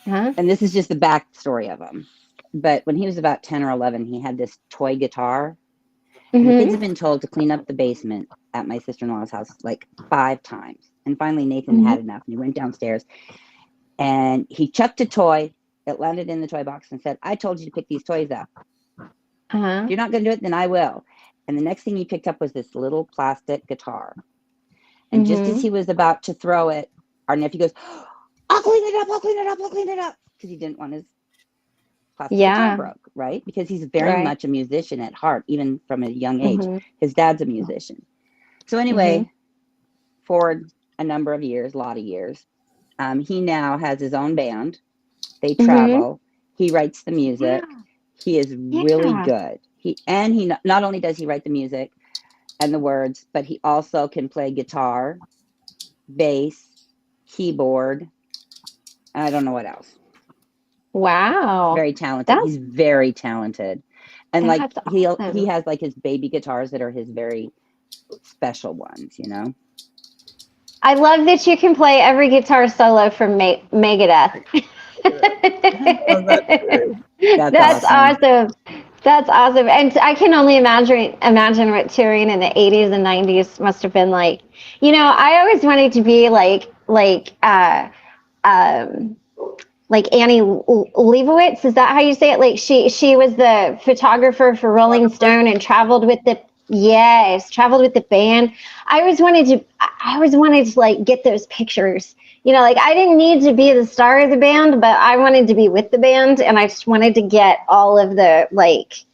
and this is just the backstory of him, but when he was about 10 or 11, he had this toy guitar. And the kids have been told to clean up the basement at my sister-in-law's house like 5 times. And finally, Nathan had enough, and he went downstairs and he chucked a toy. It landed in the toy box and said, I told you to pick these toys up. If you're not going to do it, then I will. And the next thing he picked up was this little plastic guitar. And just as he was about to throw it, our nephew goes, I'll clean it up, I'll clean it up, I'll clean it up. Because he didn't want his plastic guitar broke, right? Because he's very much a musician at heart, even from a young age. His dad's a musician. So anyway, for a number of years, a lot of years, he now has his own band. They travel. He writes the music. He is really good. He not only does he write the music and the words, but he also can play guitar, bass, keyboard. I don't know what else. Wow. Very talented. He's very talented. And like awesome. he has like his baby guitars that are his very special ones, I love that you can play every guitar solo from Megadeth. That's awesome. That's awesome. And I can only imagine what touring in the 80s and 90s must have been like. I always wanted to be like Annie Leibovitz. Is that how you say it? Like she was the photographer for Rolling Stone and traveled with the band. I always wanted to like get those pictures. Like I didn't need to be the star of the band, but I wanted to be with the band, and I just wanted to get all of the like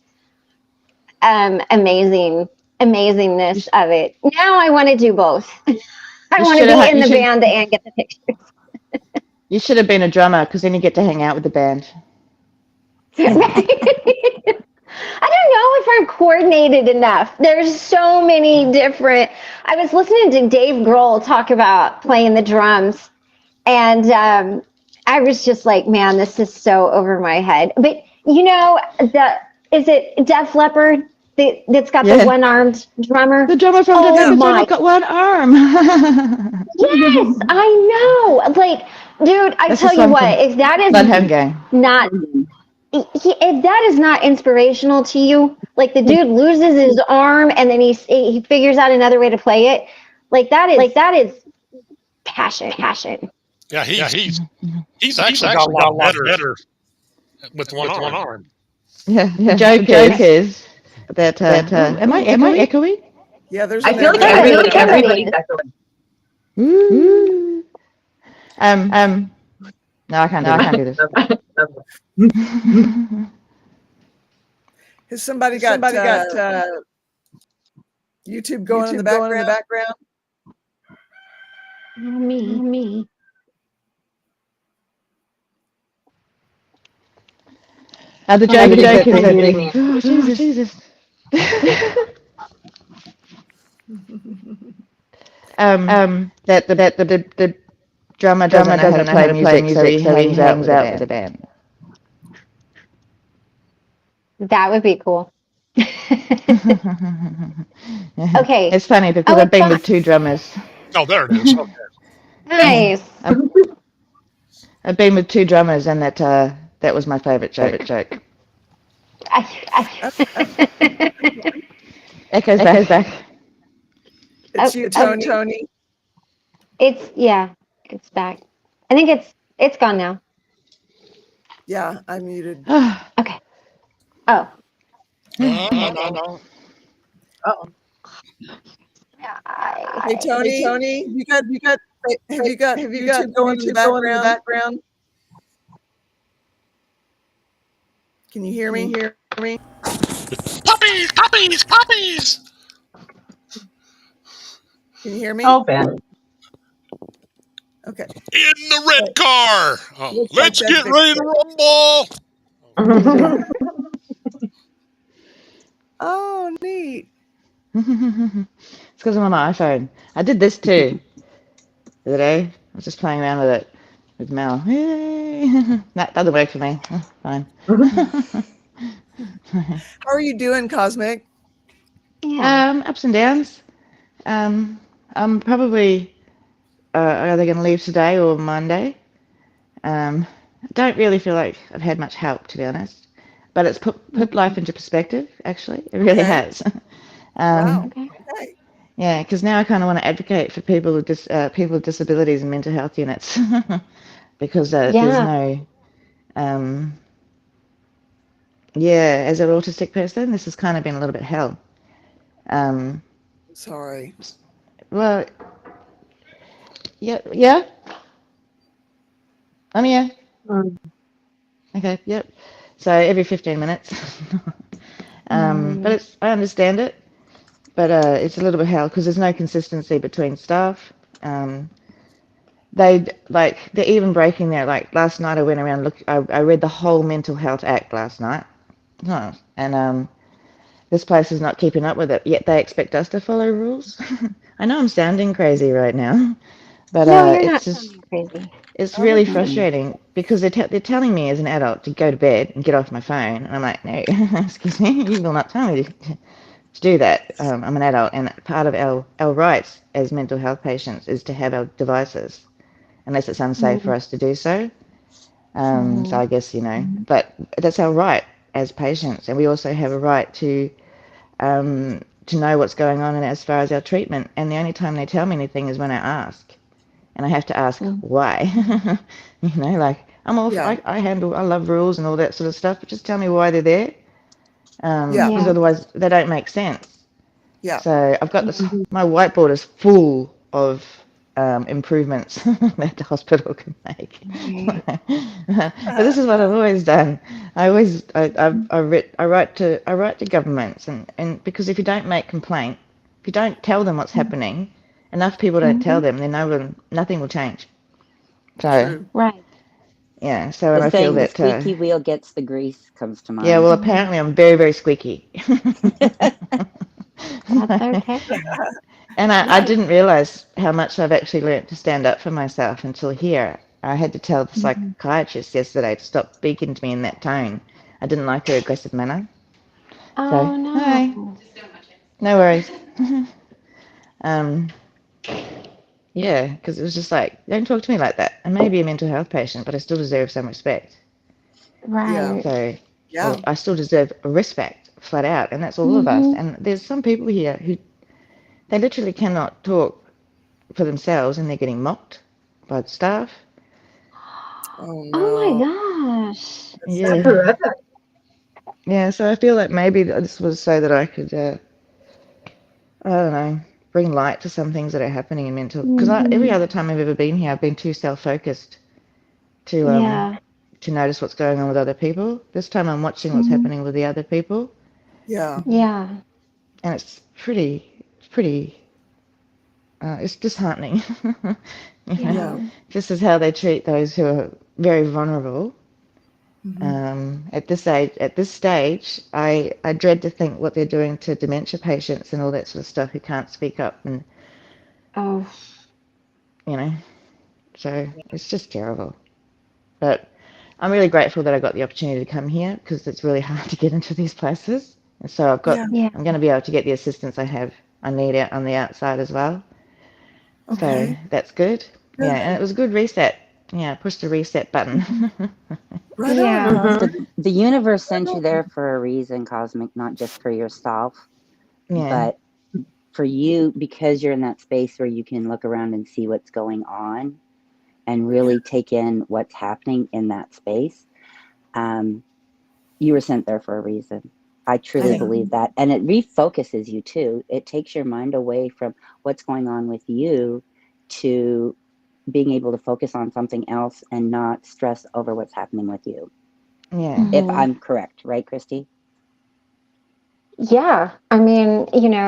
amazingness of it. Now I want to do both. I want to be in the band and get the pictures. You should have been a drummer, because then you get to hang out with the band. I don't know if I'm coordinated enough. There's so many different. I was listening to Dave Grohl talk about playing the drums, and I was just like, man, this is so over my head. But is it Def Leppard that's got the one-armed drummer? The drummer from Def Leppard's got one arm. Yes, I know. Like, dude, I tell you what, if that is not. If that is not inspirational to you, like the dude loses his arm and then he figures out another way to play it, that is passion. Yeah, he's actually got a lot better with one arm. Yeah. The joke is that am I echoing? Yeah, there's. I feel like everybody's echoing. Ooh. No, I can't do this. Has somebody got YouTube going in the background? Me. The joke is that Jesus. That the drummer doesn't know how to play music, so he hangs out with the band. That would be cool. Okay. It's funny because I've been with 2 drummers. Oh, there it is. Okay. Nice. I've been with 2 drummers, and that was my favorite joke. Echoes back. It's you, Tony. It's back. I think it's gone now. Yeah, I muted. Okay. Oh. No. Hey Tony, have you got YouTube going in the background? Can you hear me? Puppies, puppies, puppies. Can you hear me? Oh, Ben. Okay. In the red car. Oh, Looks like let's that get fixed ready to rumble. Oh, neat. It's because I'm on my iPhone. I did this too the other day. I was just playing around with it with Mel. Yay! That doesn't work for me. Oh, fine. How are you doing, Cosmic? Yeah. Ups and downs. I'm probably either going to leave today or Monday. I don't really feel like I've had much help, to be honest. But it's put life into perspective, actually. It really Okay. has. Wow. Okay. Okay. Yeah, because now I kind of want to advocate for people with people with disabilities and mental health units, because there's no, yeah, as an autistic person, this has kind of been a little bit hell. Sorry. Well, yeah, I'm here. Okay, yep. So every 15 minutes. But I understand it, but it's a little bit hell because there's no consistency between staff. They're even breaking their, like last night I went around, I read the whole Mental Health Act last night. Oh, and this place is not keeping up with it, yet they expect us to follow rules. I know I'm sounding crazy right now, but No, you're it's not just, sounding crazy. it's Not at really all. frustrating because they're telling me as an adult to go to bed and get off my phone, and I'm like, no, excuse me, you will not tell me to do that. I'm an adult, and part of our rights as mental health patients is to have our devices, unless it's unsafe for us to do so. So I guess, but that's our right as patients, and we also have a right to know what's going on as far as our treatment. And the only time they tell me anything is when I ask, and I have to ask why. Like I'm all Yeah. I love rules and all that sort of stuff, but just tell me why they're there, Yeah. because otherwise they don't make sense. Yeah. So I've got this. My whiteboard is full of improvements that the hospital can make. But this is what I've always done. I write to governments, and because if you don't make complaint, if you don't tell them what's happening, enough people don't tell them, then nothing will change. So True. Right. yeah. So and The I feel saying, the that squeaky wheel gets the grease, comes to yeah. mind. Well, apparently I'm very, very squeaky. That's okay. And I didn't realize how much I've actually learnt to stand up for myself until here. I had to tell the psychiatrist yesterday to stop speaking to me in that tone. I didn't like her aggressive manner. So, Oh hi. no. No worries. um, yeah, because it was just like, don't talk to me like that. I may be a mental health patient, but I still deserve some respect. Yeah. Right. So, Yeah. I still deserve respect, flat out, and that's all of us. And there's some people here who they literally cannot talk for themselves, and they're getting mocked by the staff. Oh Oh my no. gosh. That's Yeah. sad. Yeah, so I feel like maybe this was so that I could, I don't know, bring light to some things that are happening in mental. Because every other time I've ever been here, I've been too self-focused Yeah. to notice what's going on with other people. This time I'm watching what's happening with the other people, Yeah. Yeah. and it's disheartening. Yeah. This is how they treat those who are very vulnerable. At this stage, I dread to think what they're doing to dementia patients and all that sort of stuff who can't speak up, and Oh. so it's just terrible. But I'm really grateful that I got the opportunity to come here because it's really hard to get into these places, and so Yeah. Yeah. I'm going to be able to get the assistance I need out on the outside as well. So Okay. that's good. Yeah, and Good. it was a good reset. Yeah, push the reset button. Right on, Yeah. Cosmic. The universe Right sent you on. there for a reason, Cosmic, not just for yourself, Yeah. but for you, because you're in that space where you can look around and see what's going on and really take in what's happening in that space, you were sent there for a reason. I truly believe that. And it refocuses you too. It takes your mind away from what's going on with you to being able to focus on something else and not stress over what's happening with you. Yeah. If I'm correct, right, Christy? Yeah, I mean,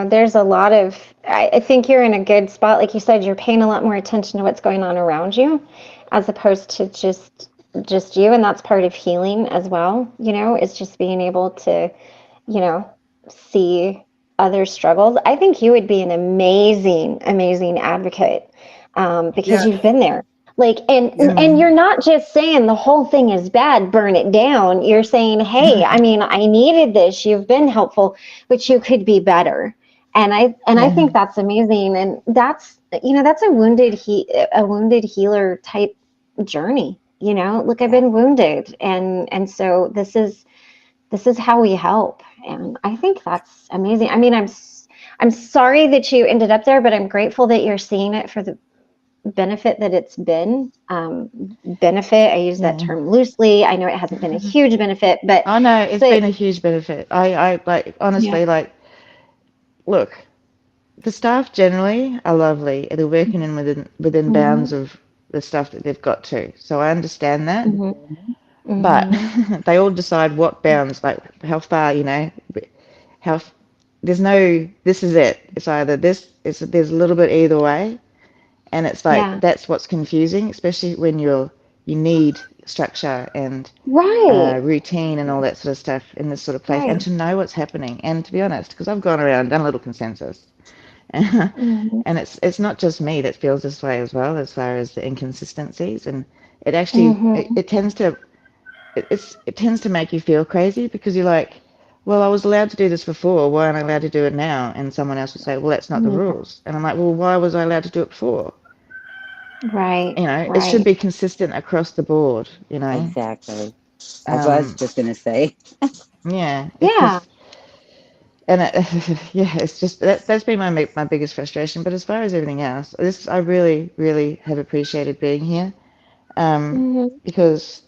there's a lot of, I think you're in a good spot. Like you said, you're paying a lot more attention to what's going on around you as opposed to just you. And that's part of healing as well, is just being able to, see other struggles. I think you would be an amazing, amazing advocate because you've been there. Like, and you're not just saying the whole thing is bad, burn it down. You're saying, hey, I mean, I needed this. You've been helpful, but you could be better. And I think that's amazing. And that's a wounded healer type journey. Look, I've been wounded, and so this is how we help. And I think that's amazing. I mean, I'm sorry that you ended up there, but I'm grateful that you're seeing it for the benefit that it's been. Benefit, I use that term loosely. I know it hasn't been a huge benefit, but I know it's been a huge benefit. I like, honestly, like, look, the staff generally are lovely. They're working in within bounds of the stuff that they've got to. So I understand that. But they all decide what bounds, like how far, how there's no, this is it. It's either this, there's a little bit either way. And it's like, that's what's confusing, especially when you need structure and routine and all that sort of stuff in this sort of place, and to know what's happening. And to be honest, because I've gone around and done a little consensus, and it's not just me that feels this way as well, as far as the inconsistencies. And it actually, it tends to make you feel crazy, because you're like, well, I was allowed to do this before, why aren't I allowed to do it now? And someone else would say, well, that's not the rules. And I'm like, well, why was I allowed to do it before? Right. It should be consistent across the board, Exactly. That's what I was just going to say. Yeah. Yeah. And it's just, that's been my biggest frustration. But as far as everything else, I really, really have appreciated being here, because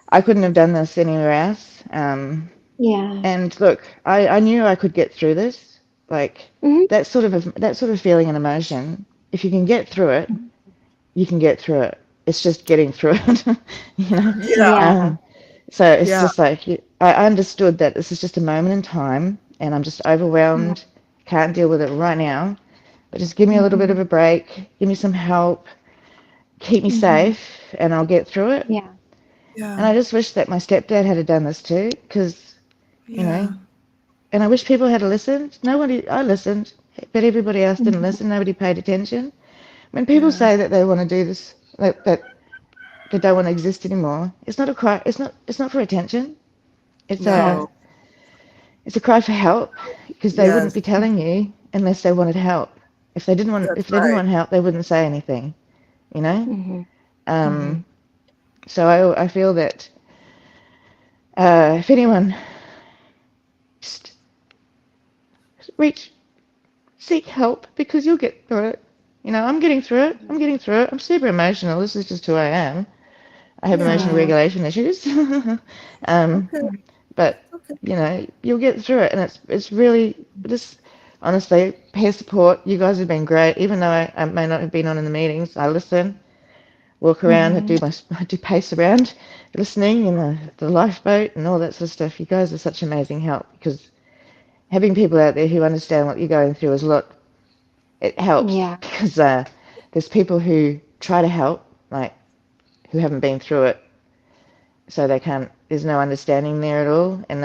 I couldn't have done this anywhere else. And look, I knew I could get through this. Like, that sort of feeling and emotion, if you can get through it, you can get through it. It's just getting through it, so it's just like, I understood that this is just a moment in time, and I'm just overwhelmed, can't deal with it right now, but just give me a little bit of a break, give me some help, keep me safe, and I'll get through it. And I just wish that my stepdad had done this too, because, and I wish people had listened. I listened, but everybody else didn't listen. Nobody paid attention. When people say that they want to do this, that they don't want to exist anymore, it's not a cry. It's not for attention. It's a cry for help, because they wouldn't be telling you unless they wanted help. If they didn't want help, they wouldn't say anything. So I feel that if anyone just seek help, because you'll get through it. I'm getting through it. I'm super emotional. This is just who I am. I have emotional regulation issues. But you'll get through it, and it's really just, honestly, peer support. You guys have been great. Even though I may not have been on in the meetings, I listen, walk around, I do pace around, listening, and the lifeboat and all that sort of stuff. You guys are such amazing help, because having people out there who understand what you're going through is a lot. It helps, because there's people who try to help, like, who haven't been through it, so they can't. There's no understanding there at all, and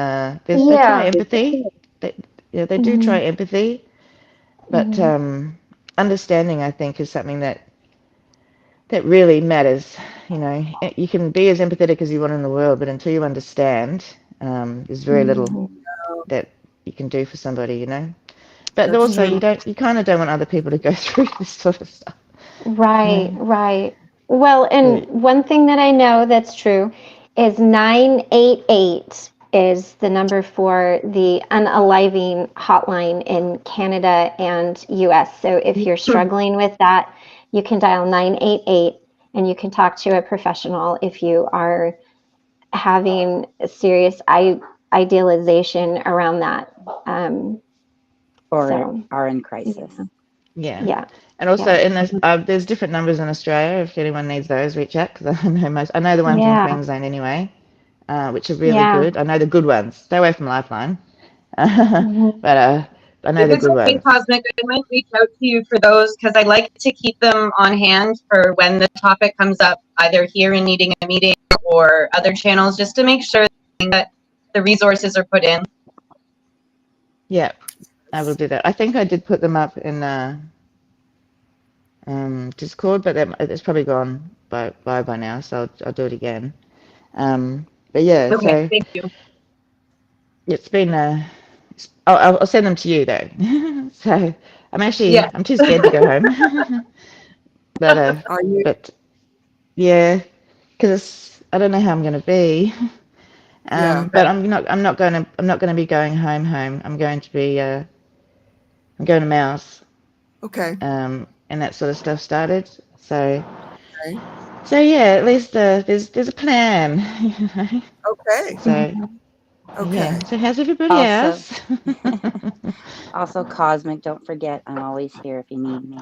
they try empathy. They do try empathy, but understanding, I think, is something that really matters. You can be as empathetic as you want in the world, but until you understand, there's very little that you can do for somebody. But also, you kind of don't want other people to go through this sort of stuff. Right. Well, and one thing that I know that's true is 988 is the number for the unaliving hotline in Canada and US. So if you're struggling with that, you can dial 988 and you can talk to a professional if you are having a serious idealization around that. Or So, are in crisis. Yeah. yeah. And also, Yeah. there's different numbers in Australia. If anyone needs those, reach out, because I know the one from Yeah. Queensland anyway, which are really Yeah. good. I know the good ones. Stay away from Lifeline. Mhm. But I know If the it's good okay, ones. Cosmic, I might reach out to you for those because I like to keep them on hand for when the topic comes up, either here in Needing a Meeting or other channels, just to make sure that the resources are put in. Yeah, I will do that. I think I did put them up in Discord, but it's probably gone by now, so I'll do it again. But yeah, Okay, so thank you. it's been I'll send them to you though. So Yeah. I'm too scared to go home. But Are you? but yeah, because I don't know how I'm going to be. Yeah. But I'm not going to be going home. I'm going to be I'm going to Mouse. Okay. And that sort of stuff started. So Okay. yeah, at least there's a plan. Okay. So Okay. yeah. So how's everybody Also- else? Also, Cosmic, don't forget, I'm always here if you need me.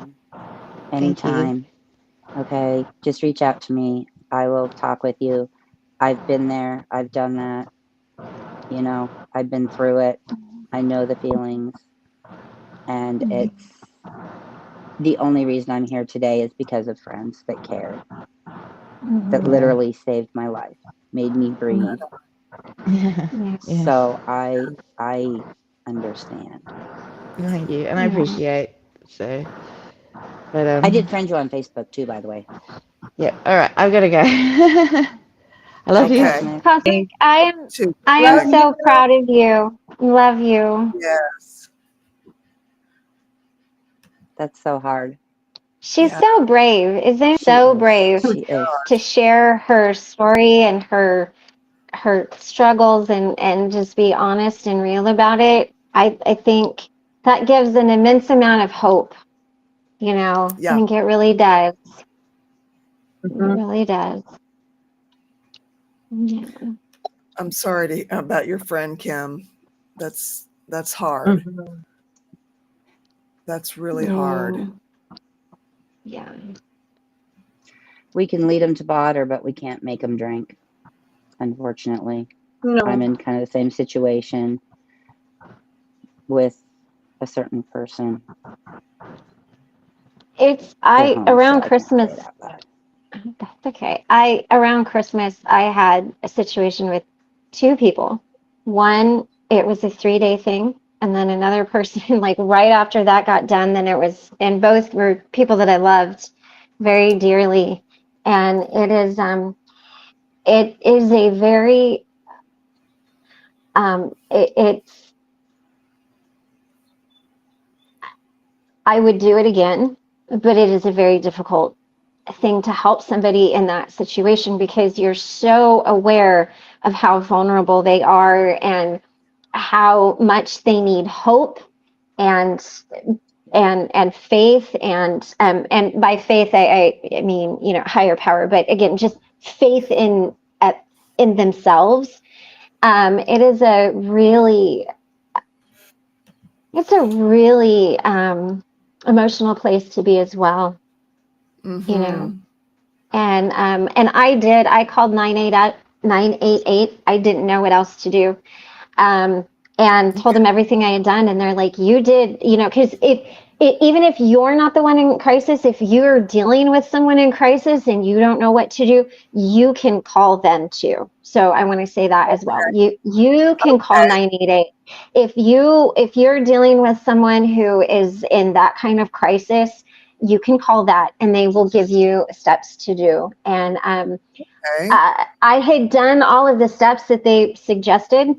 Thank you. Anytime. Okay. Just reach out to me. I will talk with you. I've been there. I've done that. You know, I've been through it. I know the feelings. And it's the only reason I'm here today is because of friends that cared, that Yeah. literally saved my life, made me breathe. Yeah. So I understand. Thank you, and I Yeah. appreciate. So, but I did friend you on Facebook too, by the way. yeah. All right, I've got to go. I love Bye, you. Cosmic. Cosmic, Too. I Love am so proud of you. Love you. Yes. That's so hard. She's Yeah. so brave. Isn't it She so is. brave She is. to share her story and her struggles and just be honest and real about it? I think that gives an immense amount of hope. You know, I Yeah. think it really does. It Mhm. really does. Yeah. I'm sorry about your friend Kim. That's hard. Mhm. That's really hard. Yeah. We can lead them to water, but we can't make them drink. Unfortunately, No. I'm in kind of the same situation with a certain person. They're around home, so I can't say Christmas. it out loud. That's okay. Around Christmas, I had a situation with two people. One, it was a 3-day thing, and then another person, like right after that got done, and both were people that I loved very dearly. And it is a very, it's, I would do it again, but it is a very difficult thing to help somebody in that situation because you're so aware of how vulnerable they are and how much they need hope and faith and by faith I mean, you know, higher power, but again, just faith in themselves. It is it's a really emotional place to be as well, you know. And I called 988. I didn't know what else to do. And told them everything I had done. And they're like, you did, you know, because even if you're not the one in crisis, if you're dealing with someone in crisis and you don't know what to do, you can call them too. So I want to say that as well. You can call 988 if you're dealing with someone who is in that kind of crisis. You can call that, and they will give you steps to do. And I had done all of the steps that they suggested.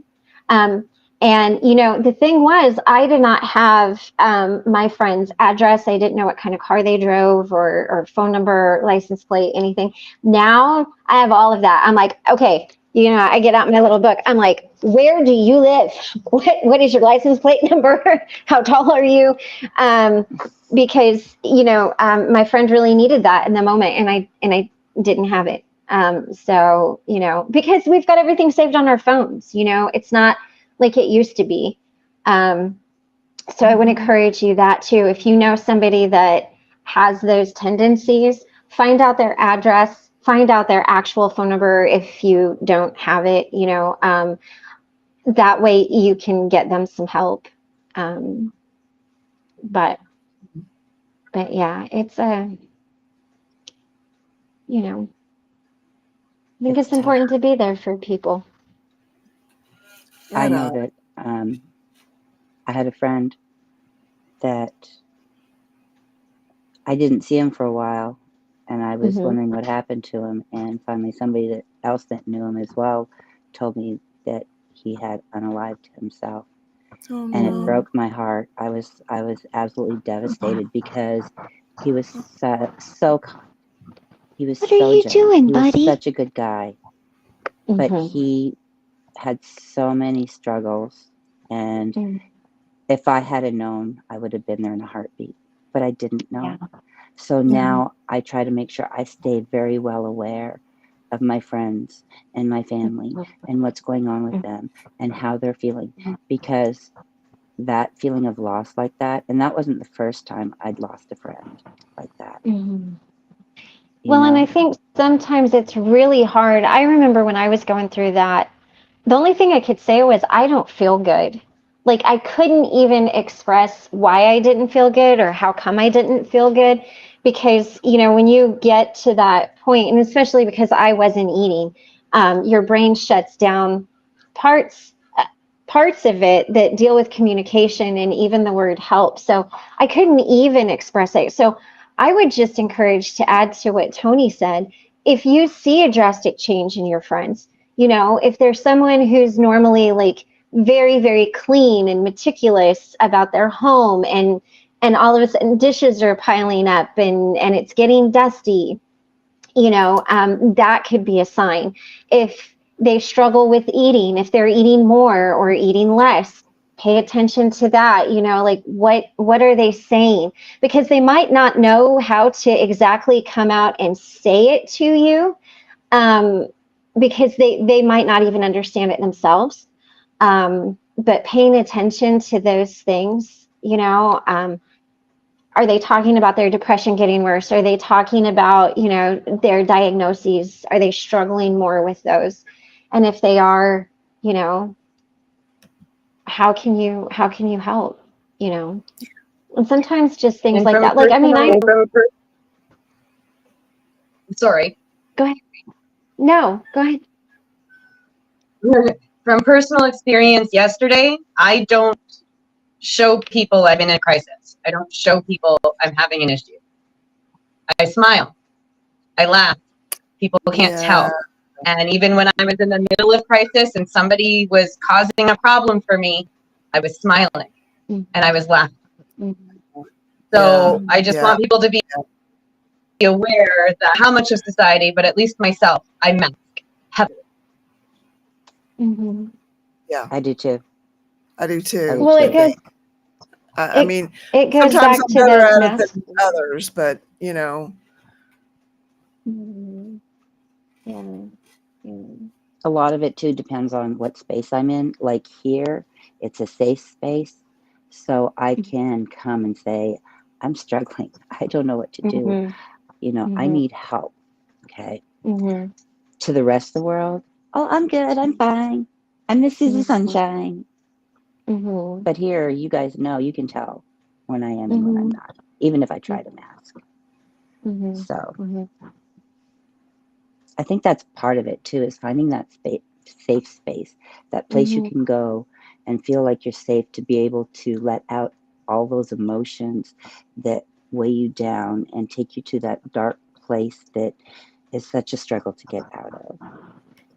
And, you know, the thing was, I did not have my friend's address. I didn't know what kind of car they drove or phone number, license plate, anything. Now I have all of that. I'm like, okay, you know, I get out my little book. I'm like, where do you live? What is your license plate number? How tall are you? Because, you know, my friend really needed that in the moment. And I didn't have it. So, because we've got everything saved on our phones, it's not like it used to be. So I would encourage you that too. If you know somebody that has those tendencies, find out their address, find out their actual phone number if you don't have it, that way you can get them some help. But yeah, it's I think it's tough. important to be there for people. I know that I had a friend that I didn't see him for a while, and I was wondering what happened to him. And finally, somebody else that knew him as well told me that he had unalived himself, Oh, and no. it broke my heart. I was absolutely devastated because he was so he was What are so you generous. doing, He was buddy? such a good guy, but he had so many struggles, and if I had known, I would have been there in a heartbeat, but I didn't know. Yeah. So now I try to make sure I stay very well aware of my friends and my family and what's going on with them and how they're feeling, because that feeling of loss like that, and that wasn't the first time I'd lost a friend like that. Well, and I think sometimes it's really hard. I remember when I was going through that, the only thing I could say was, I don't feel good. Like, I couldn't even express why I didn't feel good or how come I didn't feel good. Because, when you get to that point, and especially because I wasn't eating, your brain shuts down parts of it that deal with communication and even the word help. So I couldn't even express it. So I would just encourage, to add to what Tony said, if you see a drastic change in your friends, if there's someone who's normally like very, very clean and meticulous about their home, and all of a sudden dishes are piling up and it's getting dusty, that could be a sign. If they struggle with eating, if they're eating more or eating less, pay attention to that. Like, what are they saying? Because they might not know how to exactly come out and say it to you, because they might not even understand it themselves. But paying attention to those things, are they talking about their depression getting worse? Are they talking about, their diagnoses? Are they struggling more with those? And if they are, how can you help? And sometimes just things like that. Like, Sorry. Go ahead. No, go ahead. From personal experience yesterday, I don't show people I'm in a crisis. I don't show people I'm having an issue. I smile. I laugh. People can't tell. And even when I was in the middle of crisis and somebody was causing a problem for me, I was smiling and I was laughing. So I just want people to be aware that how much of society, but at least myself, I mask heavily. Yeah, I do too. I do too. Well, it goes. I mean, it goes sometimes back I'm to better those at it masks. than others, but A lot of it too depends on what space I'm in. Like here, it's a safe space, so I can come and say, I'm struggling. I don't know what to do. I need help. Okay. To the rest of the world, oh, I'm good. I'm fine. I'm Miss Susie Sunshine. But here, you guys know, you can tell when I am and when I'm not, even if I try to mask. So I think that's part of it too, is finding that safe space, that place you can go and feel like you're safe to be able to let out all those emotions that weigh you down and take you to that dark place that is such a struggle to get out of.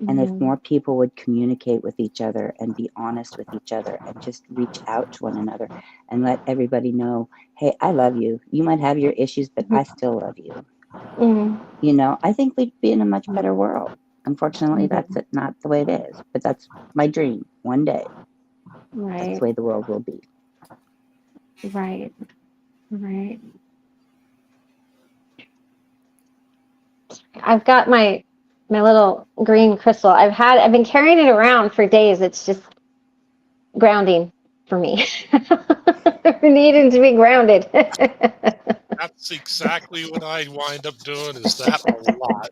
And if more people would communicate with each other and be honest with each other and just reach out to one another and let everybody know, hey, I love you. You might have your issues, but I still love you. I think we'd be in a much better world. Unfortunately, that's not the way it is, but that's my dream. One day, that's the way the world will be. Right. I've got my little green crystal. I've been carrying it around for days. It's just grounding for me. Needing to be grounded. That's exactly what I wind up doing. Is that a lot?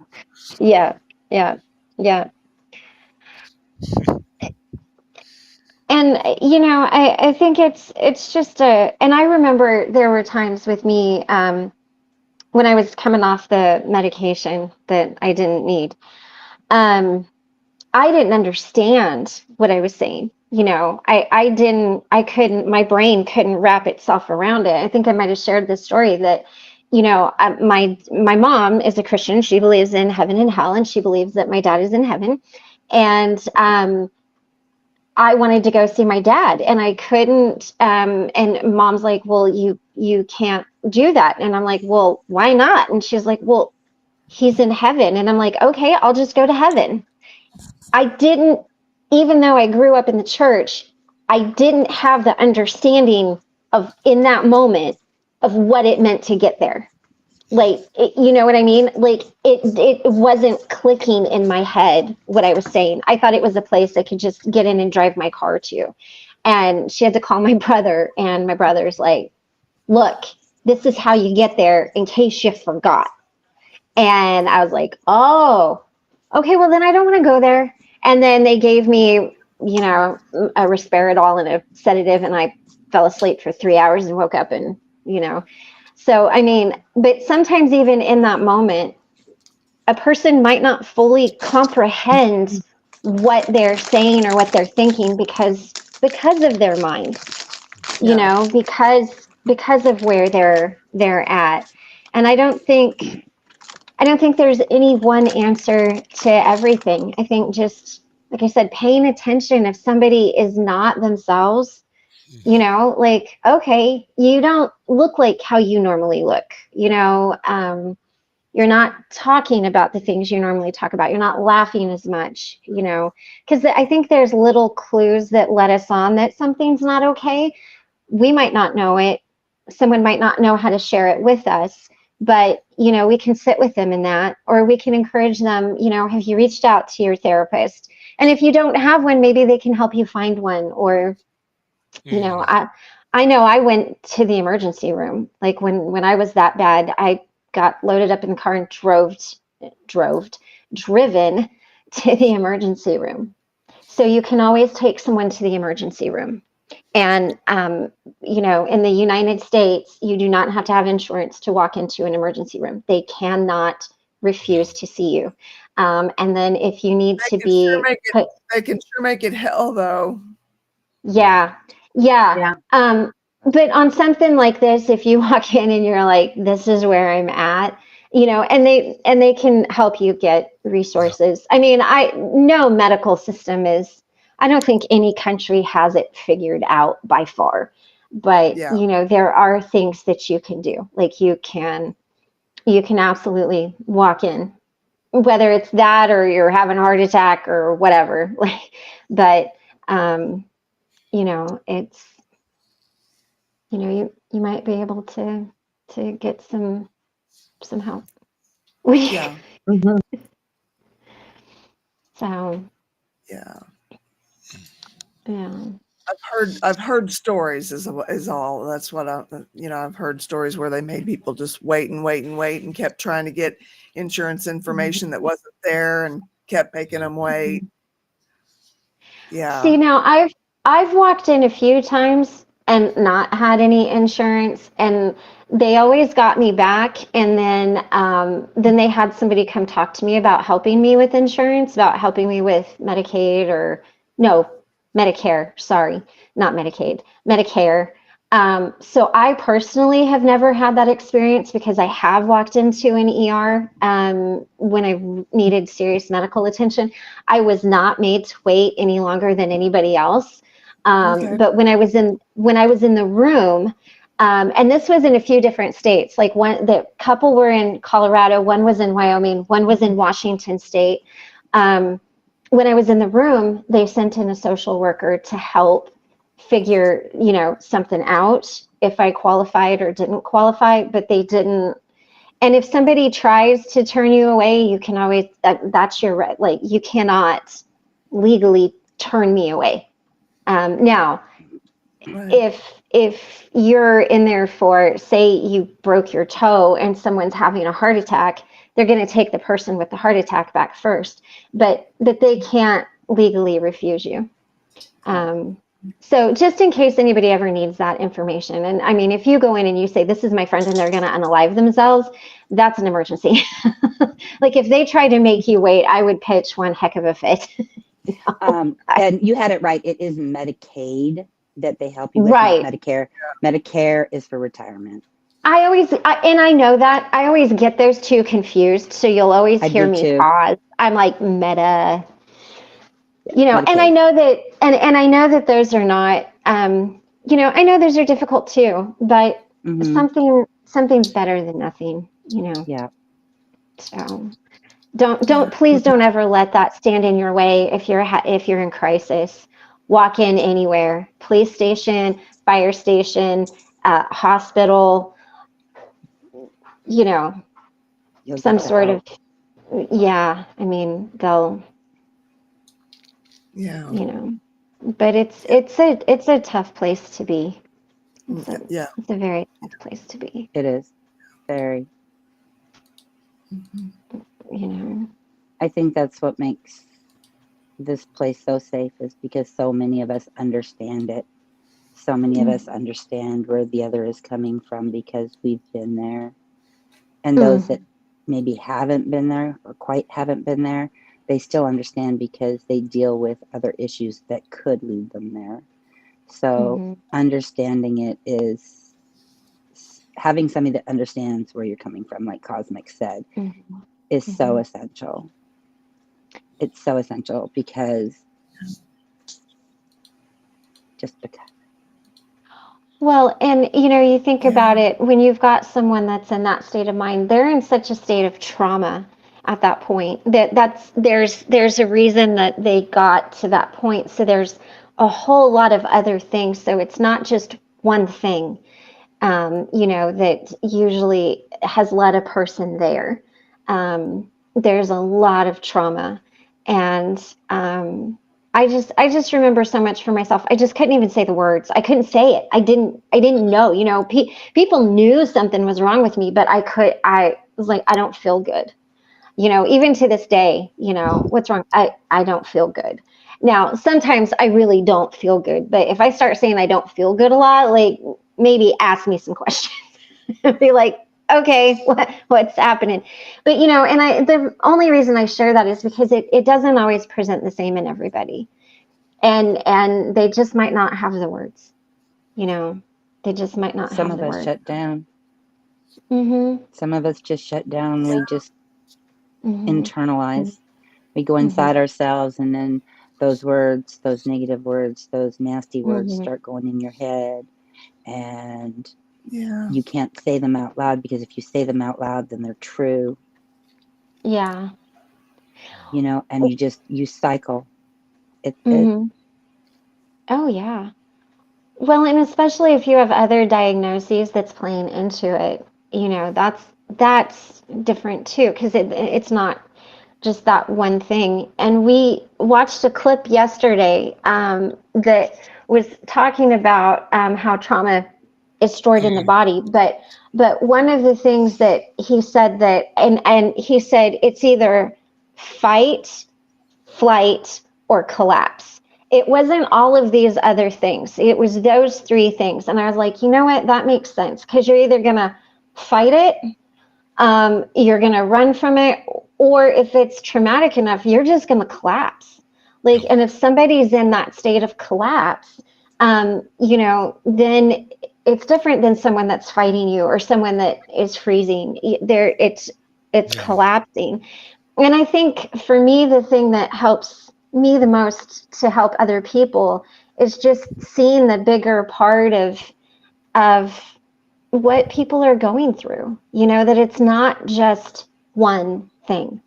Yeah, yeah, yeah. And I think it's just and I remember there were times with me when I was coming off the medication that I didn't need. I didn't understand what I was saying. I couldn't, my brain couldn't wrap itself around it. I think I might have shared this story that, my mom is a Christian. She believes in heaven and hell, and she believes that my dad is in heaven. And I wanted to go see my dad, and I couldn't. And mom's like, "Well, you can't do that." And I'm like, "Well, why not?" And she's like, "Well, he's in heaven." And I'm like, "Okay, I'll just go to heaven." I didn't, even though I grew up in the church, I didn't have the understanding of, in that moment, of what it meant to get there. Like, you know what I mean? Like, it wasn't clicking in my head what I was saying. I thought it was a place I could just get in and drive my car to. And she had to call my brother, and my brother's like, "Look, this is how you get there in case you forgot." And I was like, "Oh, okay, well, then I don't want to go there." And then they gave me, a risperidol and a sedative, and I fell asleep for 3 hours and woke up and, So, I mean, but sometimes even in that moment, a person might not fully comprehend what they're saying or what they're thinking because of their mind, because of where they're at. And I don't think there's any one answer to everything. I think just, like I said, paying attention if somebody is not themselves, like, okay, you don't look like how you normally look, you're not talking about the things you normally talk about. You're not laughing as much, because I think there's little clues that let us on that something's not okay. We might not know it. Someone might not know how to share it with us, but, we can sit with them in that, or we can encourage them, have you reached out to your therapist? And if you don't have one, maybe they can help you find one. Or, I know I went to the emergency room. Like when I was that bad, I got loaded up in the car and driven to the emergency room. So you can always take someone to the emergency room. And, in the United States, you do not have to have insurance to walk into an emergency room. They cannot refuse to see you. And then if you need to be... They can sure make it hell, though. Yeah. But on something like this, if you walk in and you're like, "This is where I'm at," and they can help you get resources. I mean, no medical system is... I don't think any country has it figured out by far, but there are things that you can do. Like you can absolutely walk in, whether it's that or you're having a heart attack or whatever. But it's, you might be able to get some help. Yeah. So Yeah. yeah. I've heard stories is all. That's what I've heard stories where they made people just wait and kept trying to get insurance information that wasn't there and kept making them wait. Yeah. See, now I've walked in a few times and not had any insurance, and they always got me back. And then they had somebody come talk to me about helping me with insurance, about helping me with Medicaid or no, Medicare. Sorry, not Medicaid, Medicare. So I personally have never had that experience because I have walked into an ER when I needed serious medical attention. I was not made to wait any longer than anybody else. But when I was in the room, and this was in a few different states, like the couple were in Colorado, one was in Wyoming, one was in Washington State. When I was in the room, they sent in a social worker to help figure, something out if I qualified or didn't qualify, but they didn't. And if somebody tries to turn you away, you can always, that's your right. Like, you cannot legally turn me away. Now, Right. if you're in there for, say you broke your toe and someone's having a heart attack, they're going to take the person with the heart attack back first, but they can't legally refuse you. So just in case anybody ever needs that information, and I mean, if you go in and you say, this is my friend, and they're going to unalive themselves, that's an emergency. Like, if they try to make you wait, I would pitch one heck of a fit. And you had it right. It is Medicaid that they help you with, Right. not Medicare. Medicare is for retirement. And I know that, I always get those two confused. So you'll always I hear do me too. pause. I'm like, Meta, you know, Medicaid. and I know that, and I know that those are not, you know, I know those are difficult too, but something's better than nothing, you know. Yeah. So please don't ever let that stand in your way if you're in crisis. Walk in anywhere, police station, fire station, hospital, you know, You'll some get the sort help. of, yeah, I mean, they'll, Yeah. you know, but it's a tough place to be. Yeah. It's a very tough place to be, It is very. you know. I think that's what makes this place so safe, is because so many of us understand it. So many of us understand where the other is coming from because we've been there. And those that maybe haven't been there or quite haven't been there, they still understand because they deal with other issues that could lead them there. So understanding it is having somebody that understands where you're coming from, like Cosmic said, is so essential. It's so essential because just because. Well, and you know, you think about it, when you've got someone that's in that state of mind, they're in such a state of trauma at that point there's a reason that they got to that point. So there's a whole lot of other things. So it's not just one thing, you know, that usually has led a person there. There's a lot of trauma, and I just remember so much for myself. I just couldn't even say the words. I couldn't say it. I didn't know, you know, people knew something was wrong with me, but I was like, I don't feel good. You know, even to this day, you know, what's wrong? I don't feel good. Now, sometimes I really don't feel good, but if I start saying I don't feel good a lot, like, maybe ask me some questions. Be like, okay, what's happening? But, you know, and the only reason I share that is because it doesn't always present the same in everybody. And they just might not have the words, you know, they just might not Some have of the us words. shut down. Some of us just shut down. We just internalize. We go inside ourselves, and then those words, those negative words, those nasty words start going in your head, and you can't say them out loud, because if you say them out loud, then they're true. Yeah. You know, and you cycle. Oh, yeah. Well, and especially if you have other diagnoses that's playing into it, you know, that's different too, because it's not just that one thing. And we watched a clip yesterday that was talking about how trauma is stored in the body, but one of the things that he said, that and he said it's either fight, flight, or collapse. It wasn't all of these other things. It was those three things. And I was like, you know what? That makes sense, because you're either going to fight it, you're going to run from it, or if it's traumatic enough, you're just going to collapse. Like, and if somebody's in that state of collapse, you know, then it's different than someone that's fighting you or someone that is freezing. It's collapsing. And I think for me, the thing that helps me the most to help other people is just seeing the bigger part of what people are going through, you know, that it's not just one thing.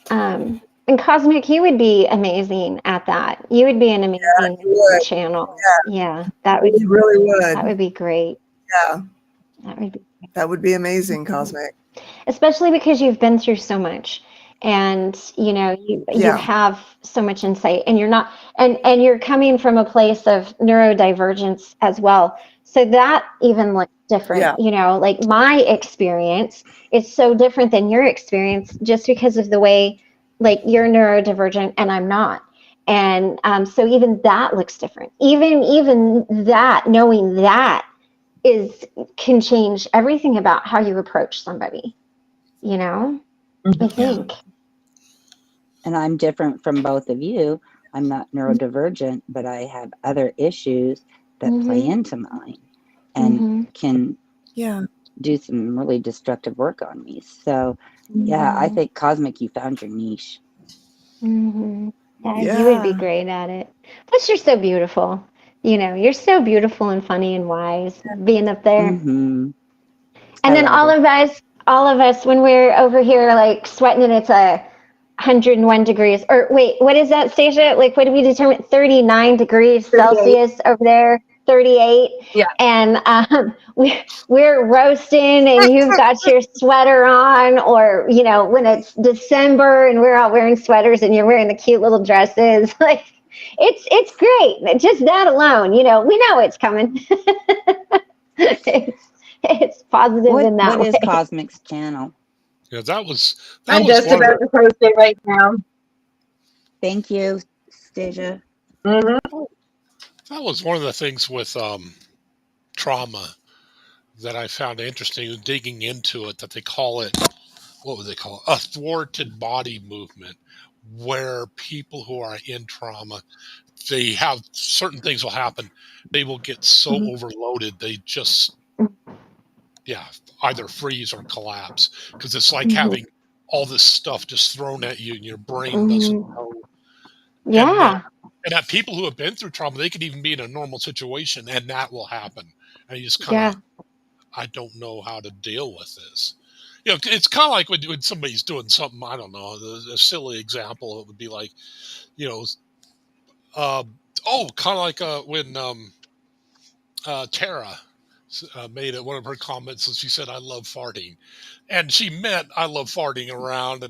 And Cosmic, you would be amazing at that. You would be an amazing channel. Yeah, that would You really would. That would be great. Yeah. That would be great. That would be amazing, Cosmic. Especially because you've been through so much, and you Yeah. have so much insight, and you're not, and you're coming from a place of neurodivergence as well, so that even looks different. Yeah. Like my experience is so different than your experience, just because of the way, like, you're neurodivergent and I'm not. And so even that looks different. Even that, knowing that can change everything about how you approach somebody, I think. And I'm different from both of you. I'm not neurodivergent, but I have other issues that play into mine and can do some really destructive work on me. So, yeah, I think Cosmic, you found your niche. Yeah, you would be great at it. Plus, you're so beautiful. You're so beautiful and funny and wise being up there. And then all of us, when we're over here like sweating and it's 101 degrees, or wait, what is that, Stacia? Like, what did we determine? 39 degrees 38. Celsius over there, 38. Yeah. And we're roasting, and you've got your sweater on, or when it's December and we're all wearing sweaters and you're wearing the cute little dresses, like it's great. Just that alone, we know it's coming. It's positive in that way. What is Cosmic's channel? Yeah, that was I'm just about to post it right now. Thank you, Stacia. Mm-hmm. That was one of the things with trauma that I found interesting, digging into it, that they call it, what would they call it? A thwarted body movement, where people who are in trauma, they have certain things will happen. They will get so overloaded, they just, either freeze or collapse, because it's like having all this stuff just thrown at you and your brain doesn't know. Yeah. And that people who have been through trauma, they could even be in a normal situation and that will happen. And you just kind of, I don't know how to deal with this. It's kind of like when somebody's doing something, I don't know, a silly example, it would be like, kind of like when Tara made it one of her comments, and she said, "I love farting," and she meant I love farting around,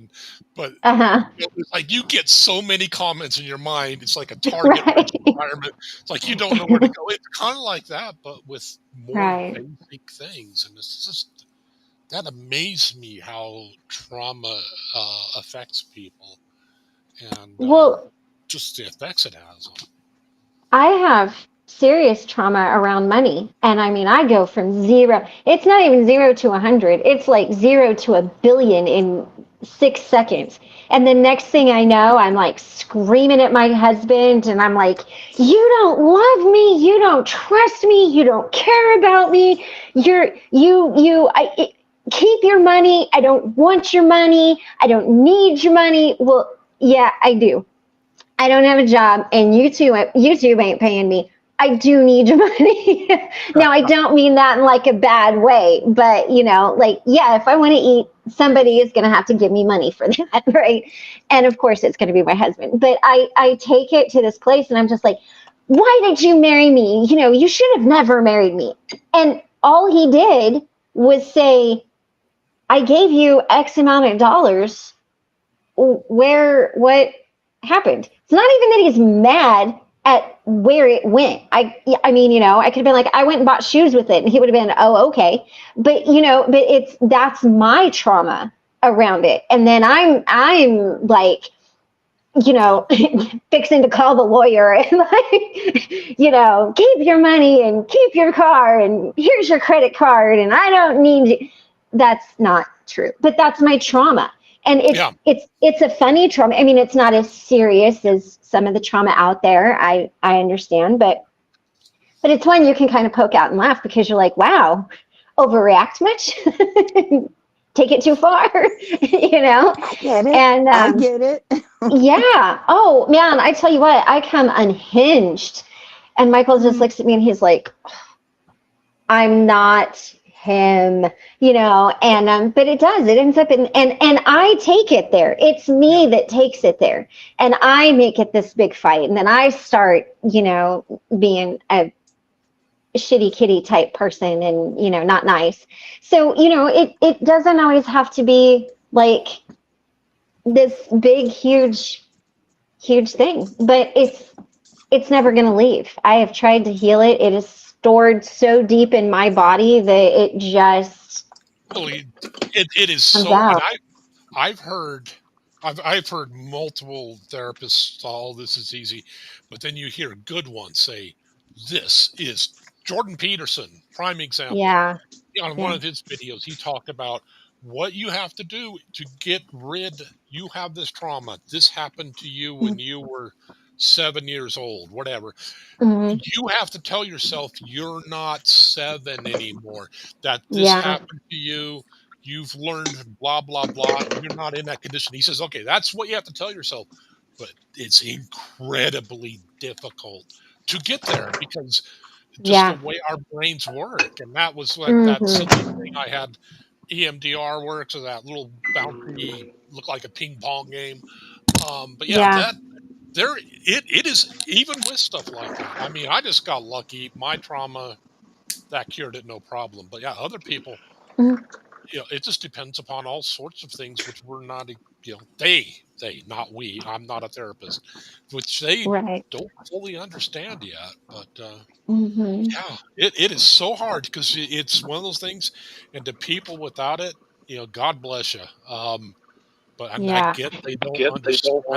but it's like you get so many comments in your mind, it's like a target environment. It's like you don't know where to go. It's kind of like that, but with more basic things, and it's just that amazed me how trauma affects people, and just the effects it has on them. I have serious trauma around money. And I mean, I go from zero, it's not even 0 to 100. It's like 0 to 1,000,000,000 in 6 seconds. And the next thing I know, I'm like screaming at my husband, and I'm like, you don't love me. You don't trust me. You don't care about me. Keep your money. I don't want your money. I don't need your money. Well, yeah, I do. I don't have a job, and YouTube ain't paying me. I do need your money. Now, I don't mean that in like a bad way, but if I want to eat, somebody is going to have to give me money for that, right? And of course, it's going to be my husband. But I take it to this place, and I'm just like, why did you marry me? You should have never married me. And all he did was say, I gave you X amount of dollars. What happened? It's not even that he's mad at where it went. I mean, I could have been like, I went and bought shoes with it, and he would have been, oh, okay. But that's my trauma around it. And then I'm like, fixing to call the lawyer and like, keep your money and keep your car and here's your credit card and I don't need you. That's not true, but that's my trauma. And it's a funny trauma. I mean, it's not as serious as some of the trauma out there. I understand, but it's one you can kind of poke out and laugh because you're like, wow, overreact much? Take it too far, I get it. And I get it. Yeah. Oh man, I tell you what, I come unhinged, and Michael just looks at me and he's like, I'm not him, and but it ends up in, and I take it there. It's me that takes it there, and I make it this big fight, and then I start being a shitty kitty type person and, you know, not nice. So, you know, it doesn't always have to be like this big, huge thing, but it's never going to leave. I have tried to heal it. It is stored so deep in my body that it just Really, it is comes so, and out. I've heard I've heard multiple therapists, all this is easy, but then you hear good ones say, this is Jordan Peterson, prime example. Yeah. On one Yeah. of his videos, he talked about what you have to do to get rid. You have this trauma. This happened to you when you were 7 years old, whatever. Mm-hmm. You have to tell yourself you're not 7 anymore, that this Yeah. happened to you. You've learned blah, blah, blah. You're not in that condition. He says, okay, that's what you have to tell yourself. But it's incredibly difficult to get there because just the Yeah. way our brains work. And that was like that silly Mm-hmm. thing I had EMDR works, or that little bouncy, looked like a ping pong game. But yeah, Yeah. that there it is, even with stuff like that. I mean, I just got lucky. My trauma that cured it, no problem. But yeah, other people, Mhm. it just depends upon all sorts of things, which we're not, they, not we. I'm not a therapist, which they Right. don't fully understand yet. But Mm-hmm. yeah, it is so hard because it's one of those things, and to people without it, God bless you. But I mean, I Yeah. get they don't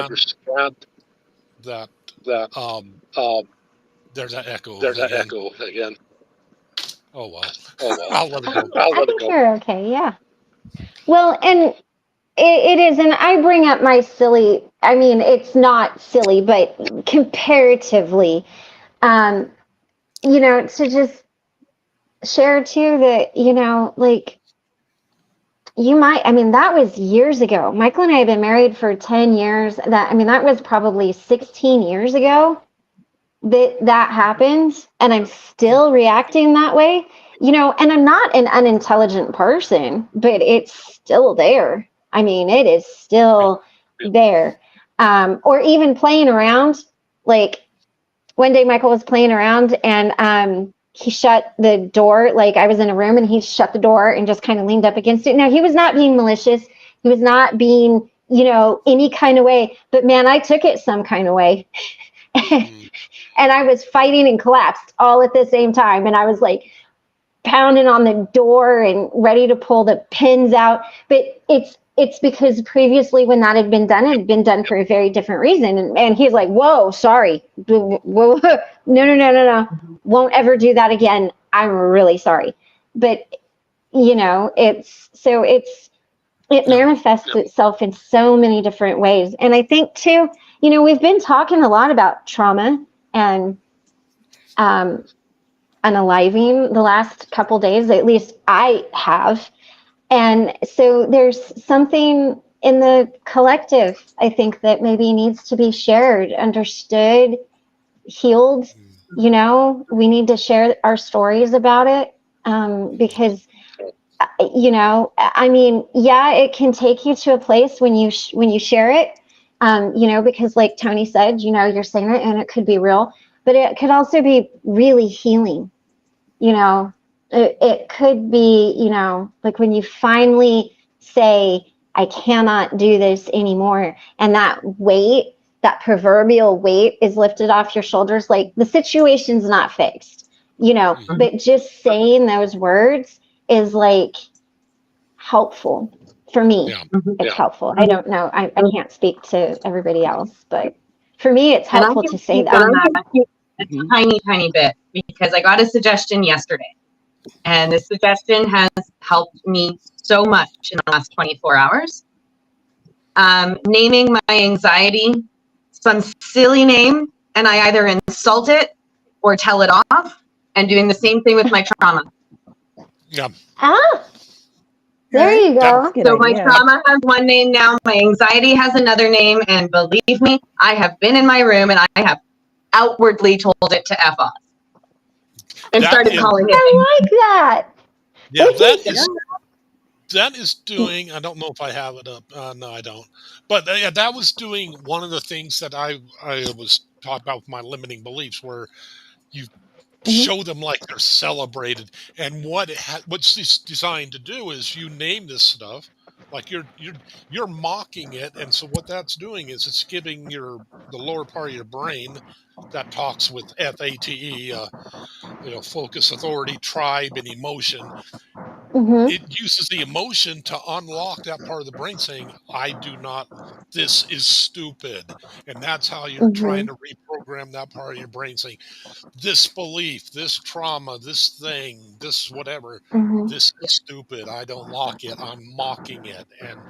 understand that. Um, there's that echo again. Oh well, I'll let it go. I think you're okay. Yeah. Well, and it is, and I bring up my silly. I mean, it's not silly, but comparatively, um, you know, to just share too that, you know, like you might, I mean, that was years ago. Michael and I have been married for 10 years. I mean, that was probably 16 years ago that happened, and I'm still reacting that way, you know, and I'm not an unintelligent person, but it's still there. I mean, it is Yeah. still there. Or even playing around, like one day Michael was playing around and he shut the door. Like I was in a room and he shut the door and just kind of leaned up against it. Now he was not being malicious. He was not being, you know, any kind of way, but man, I took it some kind of way. Mm. And I was fighting and collapsed all at the same time. And I was like pounding on the door and ready to pull the pins out. But it's because previously when that had been done, it had been done for a very different reason. And he's like, whoa, sorry. Whoa. No. Won't ever do that again. I'm really sorry. But, you know, it manifests itself in so many different ways. And I think too, you know, we've been talking a lot about trauma and unaliving the last couple days, at least I have. And so there's something in the collective, I think, that maybe needs to be shared, understood, healed. You know, we need to share our stories about it because you know, I mean, yeah, it can take you to a place when you share it, you know, because like Tony said, you know, you're saying it and it could be real, but it could also be really healing. You know, it could be, you know, like when you finally say, I cannot do this anymore, and that weight, that proverbial weight, is lifted off your shoulders. Like the situation's not fixed, you know, but just saying those words is like helpful for me. Yeah. It's helpful. I don't know. I can't speak to everybody else, but for me, it's And I helpful can to say speak that. on that a tiny bit because I got a suggestion yesterday. And this suggestion has helped me so much in the last 24 hours. Naming my anxiety some silly name, and I either insult it or tell it off, and doing the same thing with my trauma. Yeah. Ah, there Okay. you That, go. Good So my idea. trauma has one name now, my anxiety has another name, and believe me, I have been in my room and I have outwardly told it to F off and that started is, calling it. I like that. yeah, It's that is doing. I don't know if I have it up. No, I don't. But yeah, that was doing one of the things that I was taught about with my limiting beliefs, where you show them like they're celebrated. And what's this designed to do is you name this stuff like you're mocking it, and so what that's doing is it's giving the lower part of your brain that talks with FATE, focus, authority, tribe, and emotion. Mhm. It uses the emotion to unlock that part of the brain saying, I do not, this is stupid. And that's how you're trying Mhm. to reprogram that part of your brain saying, this belief, this trauma, this thing, this whatever, Mhm. this is stupid. I don't like it. I'm mocking it. And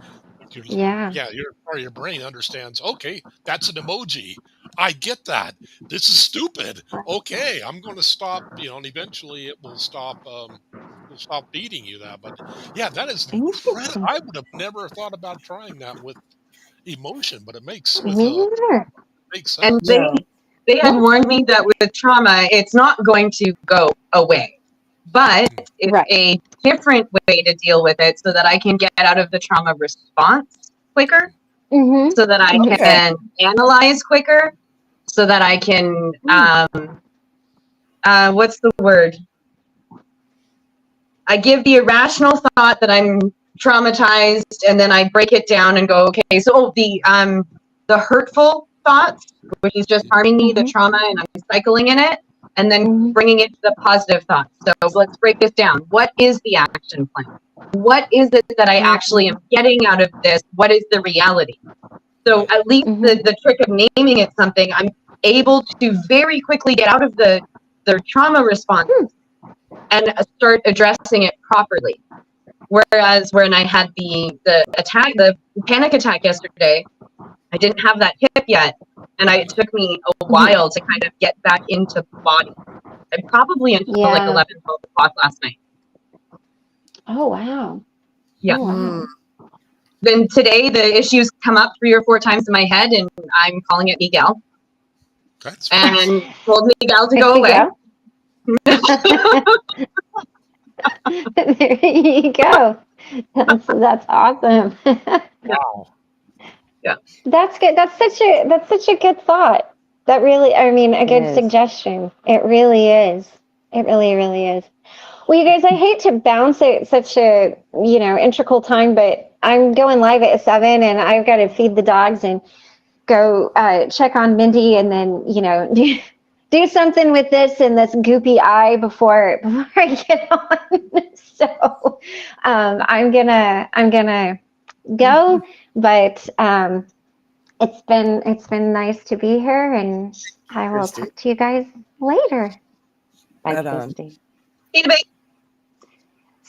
you're, Yeah. yeah, your part of your brain understands, okay, that's an emoji. I get that. This is stupid. Okay, I'm going to stop, and eventually it will stop feeding you that. But yeah, that is incredible. Interesting. I would have never thought about trying that with emotion, but it makes Me neither. makes And sense. Yeah. they had warned me that with trauma, it's not going to go away, but it's Right. a different way to deal with it so that I can get out of the trauma response quicker, Mhm. so that I Mhm. Okay. can analyze quicker, so that I can, what's the word? I give the irrational thought that I'm traumatized, and then I break it down and go, okay, so the hurtful thoughts, which is just harming me, the Mhm. trauma, and I'm cycling in it, and then Mhm. bringing it to the positive thoughts. So let's break this down. What is the action plan? What is it that I actually am getting out of this? What is the reality? So at least Mhm. the trick of naming it something, I'm able to very quickly get out of the trauma response and start addressing it properly. Whereas when I had the panic attack yesterday, I didn't have that hip yet, and it took me a while to kind of get back into body. And probably until like Yeah. 11, 12 o'clock last night. Oh wow. Yeah. Oh, Hmm. wow. Then today the issues come up 3 or 4 times in my head, and I'm calling it Miguel, That's and told Miguel to There go you away. There you go. That's awesome. wow. Yeah. That's good. That's such a good thought. That really, I mean, a It good is. suggestion. It really is. It really, really is. Well, you guys, I hate to bounce at such a, integral time, but I'm going live at 7 and I've got to feed the dogs and go check on Mindy and then, do something with this and this goopy eye before I get on. So I'm gonna go, but it's been nice to be here, and I will Christy. talk to you guys later. Bye, Right on. Christy. Anyway,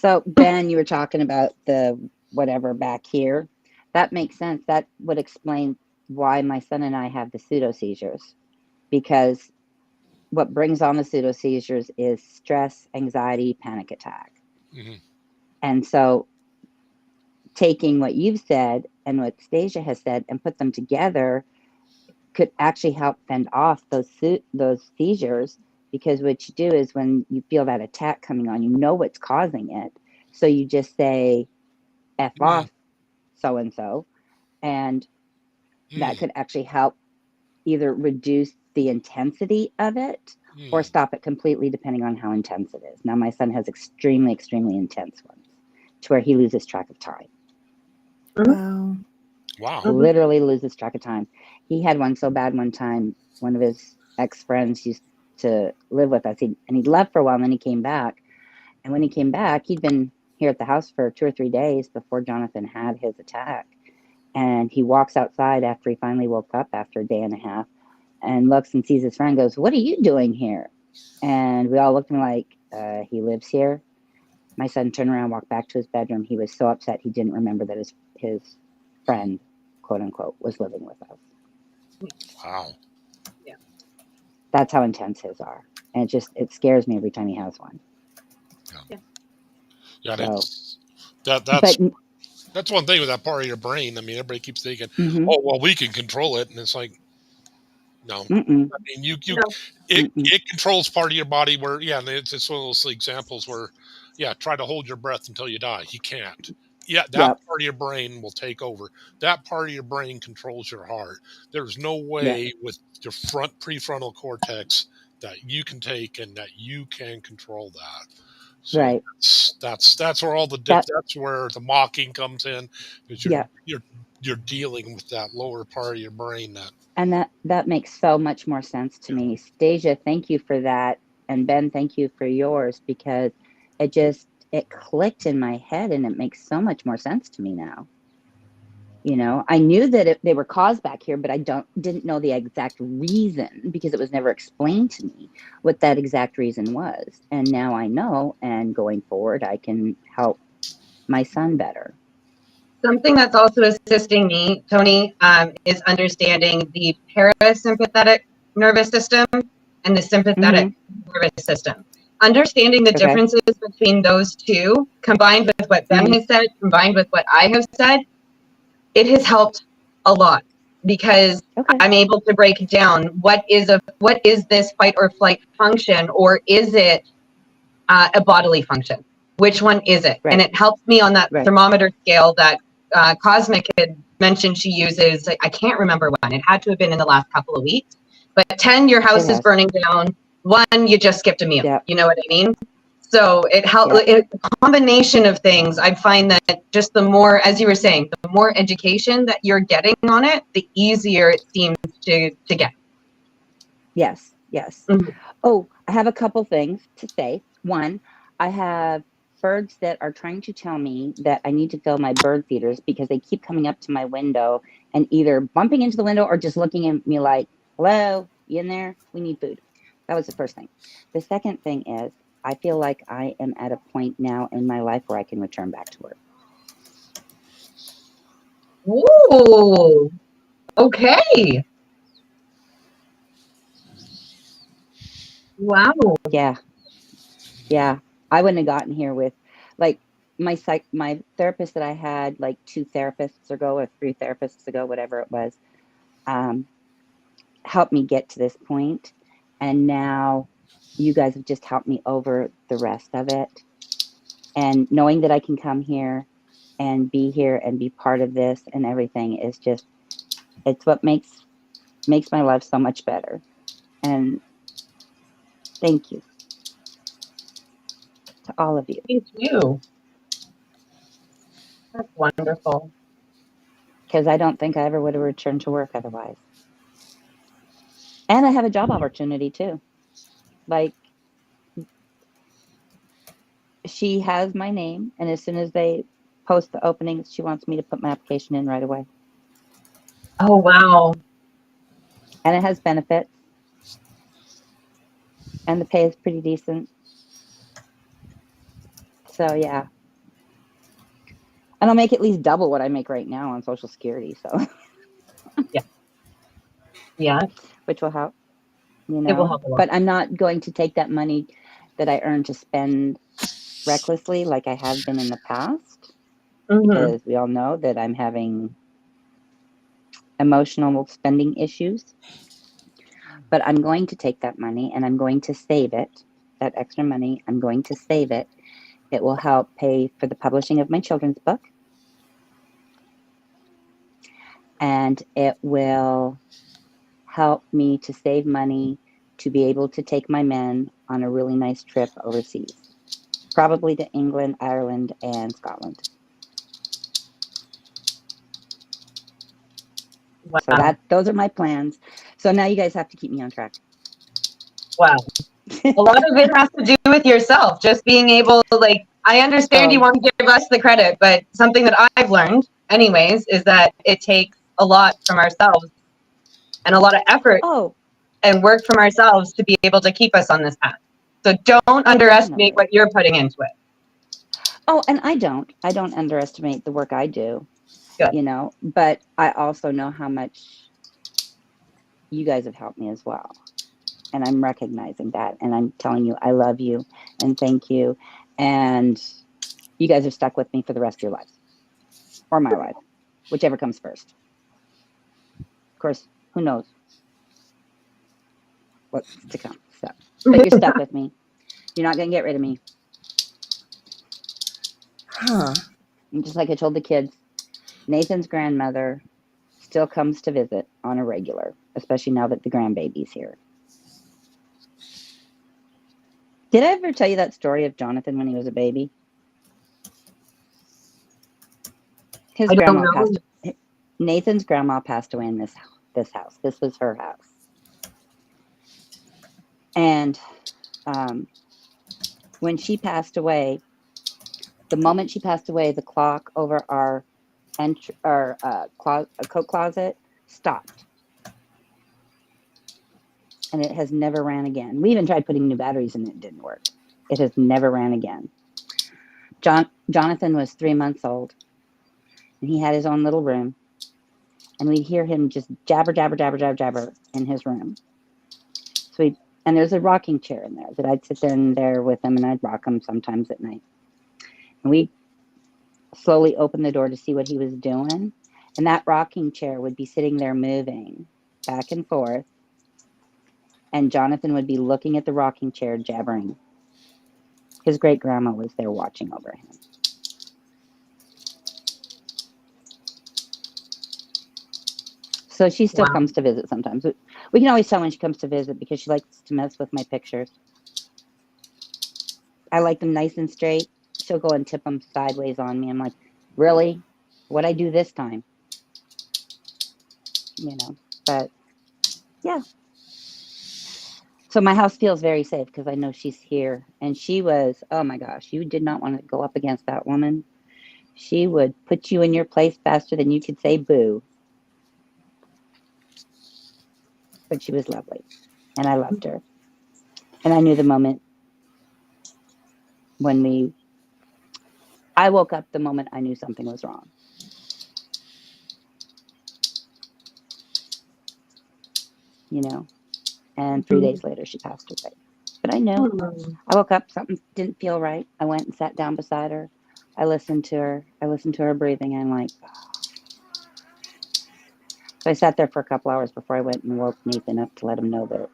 So, Ben, you were talking about the whatever back here. That makes sense. That would explain why my son and I have the pseudo seizures, because what brings on the pseudo seizures is stress, anxiety, panic attack. Mhm. And so, taking what you've said and what Stasia has said and put them together could actually help fend off those seizures, because what you do is when you feel that attack coming on, you know what's causing it. So you just say, F off so and so. And that could actually help either reduce the intensity of it or stop it completely, depending on how intense it is. Now, my son has extremely, extremely intense ones to where he loses track of time. Wow. Wow. Literally loses track of time. He had one so bad one time. One of his ex-friends used to live with us, and he left for a while, and then he came back. And when he came back, he'd been here at the house for 2 or 3 days before Jonathan had his attack. And he walks outside after he finally woke up after a day and a half and looks and sees his friend, goes, "What are you doing here?" And we all looked at him like, he lives here. My son turned around, walked back to his bedroom. He was so upset he didn't remember that his friend, quote unquote, was living with us. Wow. Yeah. That's how intense his are. And it scares me every time he has one. Yeah, So, that's but that's one thing with that part of your brain. I mean, everybody keeps thinking, mm-hmm, "Oh, well, we can control it," and it's like, no. mm-mm, I mean, no. it controls part of your body where, yeah, and it's one of those examples where, yeah, try to hold your breath until you die. You can't. Yeah, that yep, part of your brain will take over. That part of your brain controls your heart. There's no yep, way with your prefrontal cortex that you can take and that you can control that. So Right. that's where all the That, that's where the mocking comes in, because yeah. you're dealing with that lower part of your brain that And that makes so much more sense to me. Stasia, thank you for that. And Ben, thank you for yours, because it clicked in my head and it makes so much more sense to me now. You know, I knew that they were caused back here, but I didn't know the exact reason, because it was never explained to me what that exact reason was. And now I know, and going forward, I can help my son better. Something that's also assisting me, Tony, is understanding the parasympathetic nervous system and the sympathetic nervous system. Understanding the differences between those two, combined with what Ben has said, combined with what I have said, it has helped a lot, because I'm able to break down what is this fight or flight function, or is it a bodily function? Which one is it? And it helps me on that thermometer scale that Cosmic had mentioned she uses. I can't remember when. It had to have been in the last couple of weeks. But 10, your house is burning down. 1, you just skipped a meal. You know what I mean? So it helps. A combination of things. I find that just the more, as you were saying, the more education that you're getting on it, the easier it seems to get. Yes, yes. Oh, I have a couple things to say. One, I have birds that are trying to tell me that I need to fill my bird feeders, because they keep coming up to my window and either bumping into the window or just looking at me like, hello, you in there? We need food. That was the first thing. The second thing is, I feel like I am at a point now in my life where I can return back to work. Ooh, okay. Wow. Yeah. Yeah. I wouldn't have gotten here with, like, my therapist that I had like 2 therapists ago or 3 therapists ago, whatever it was, helped me get to this point. And now you guys have just helped me over the rest of it. And knowing that I can come here and be here and be part of this and everything is just, it's what makes my life so much better. And thank you to all of you. Thank you. That's wonderful. Because I don't think I ever would have returned to work otherwise. And I have a job opportunity too. Like, she has my name, and as soon as they post the openings, she wants me to put my application in right away. Oh, wow. And it has benefits. And the pay is pretty decent. So, yeah. And I'll make at least double what I make right now on Social Security. So, yeah. Which will help, you know. It will help a lot. But I'm not going to take that money that I earn to spend recklessly like I have been in the past. Because we all know that I'm having emotional spending issues. But I'm going to take that money and I'm going to save it. That extra money, I'm going to save it. It will help pay for the publishing of my children's book. And it will help me to save money to be able to take my men on a really nice trip overseas. Probably to England, Ireland, and Scotland. Wow. So those are my plans. So now you guys have to keep me on track. Wow. A lot of it has to do with yourself, just being able to, like, I understand you want to give us the credit, but something that I've learned anyways is that it takes a lot from ourselves and a lot of effort and work from ourselves to be able to keep us on this path. So don't underestimate what you're putting into it. Oh, and I don't underestimate the work I do. Good. You know, but I also know how much you guys have helped me as well. And I'm recognizing that. And I'm telling you, I love you and thank you. And you guys are stuck with me for the rest of your lives. Or my life. Whichever comes first. Of course, who knows what's to come. So, but you're stuck with me. You're not going to get rid of me. Huh. And just like I told the kids, Nathan's grandmother still comes to visit on a regular, especially now that the grandbaby's here. Did I ever tell you that story of Jonathan when he was a baby? His I don't grandma know. passed. Nathan's grandma passed away in this house. This was her house, and when she passed away, the moment she passed away, the clock over our coat closet stopped, and it has never ran again. We even tried putting new batteries in it; didn't work. It has never ran again. Jonathan was 3 months old, and he had his own little room, and we'd hear him just jabber, jabber, jabber, jabber, jabber in his room. And there's a rocking chair in there that I'd sit there with him, and I'd rock him sometimes at night. And we slowly opened the door to see what he was doing, and that rocking chair would be sitting there moving back and forth, and Jonathan would be looking at the rocking chair, jabbering. His great grandma was there watching over him. So she still comes to visit sometimes. We can always tell when she comes to visit because she likes to mess with my pictures. I like them nice and straight. She'll go and tip them sideways on me. I'm like, really? What'd I do this time? You know, but yeah. So my house feels very safe because I know she's here. And she was, oh my gosh, you did not want to go up against that woman. She would put you in your place faster than you could say boo. But she was lovely. And I loved her. And I knew the moment when I woke up the moment I knew something was wrong. You know, and 3 days later she passed away. But I knew. I woke up, something didn't feel right. I went and sat down beside her. I listened to her breathing, and I'm like, oh. So I sat there for a couple hours before I went and woke Nathan up to let him know that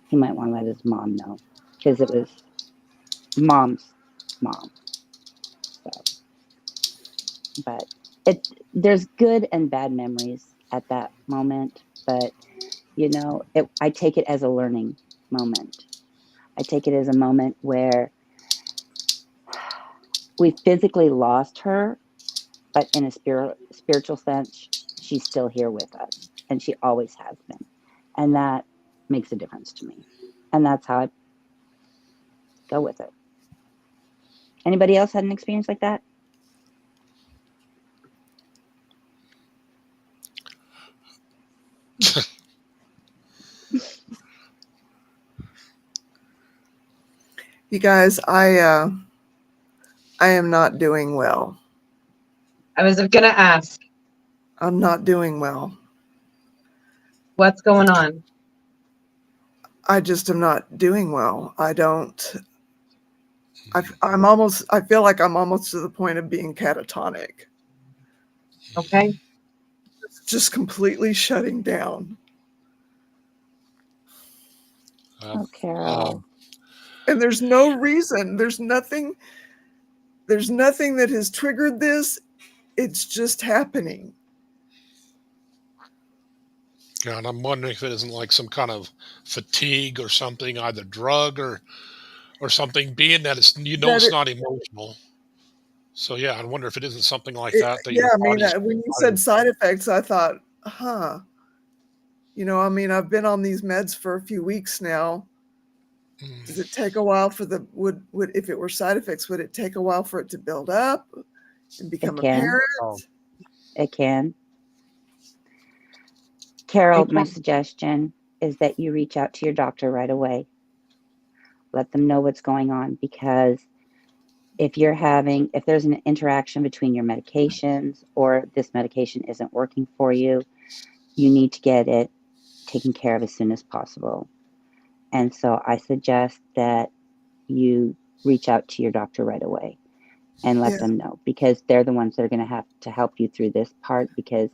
he might want to let his mom know, because it was mom's mom. So, but there's good and bad memories at that moment, but you know, I take it as a learning moment. I take it as a moment where we physically lost her, but in a spiritual sense, she's still here with us, and she always has been. And that makes a difference to me. And that's how I go with it. Anybody else had an experience like that? You guys, I am not doing well. I was gonna ask, I'm not doing well. what's going on? I just am not doing well. I feel like I'm almost to the point of being catatonic. Okay. It's just completely shutting down. Oh, Carol. And there's no reason. There's nothing that has triggered this. It's just happening. Yeah, and I'm wondering if it isn't like some kind of fatigue or something, either drug or something, being that it's it's not emotional. So yeah, I wonder if it isn't something like that your I mean, body's when you said side effects, I thought, huh. I mean, I've been on these meds for a few weeks now. Does it take a while for would if it were side effects, would it take a while for it to build up and become apparent? It can. Carol, my suggestion is that you reach out to your doctor right away. Let them know what's going on, because if there's an interaction between your medications or this medication isn't working for you, you need to get it taken care of as soon as possible. And so I suggest that you reach out to your doctor right away and let them know, because they're the ones that are going to have to help you through this part, because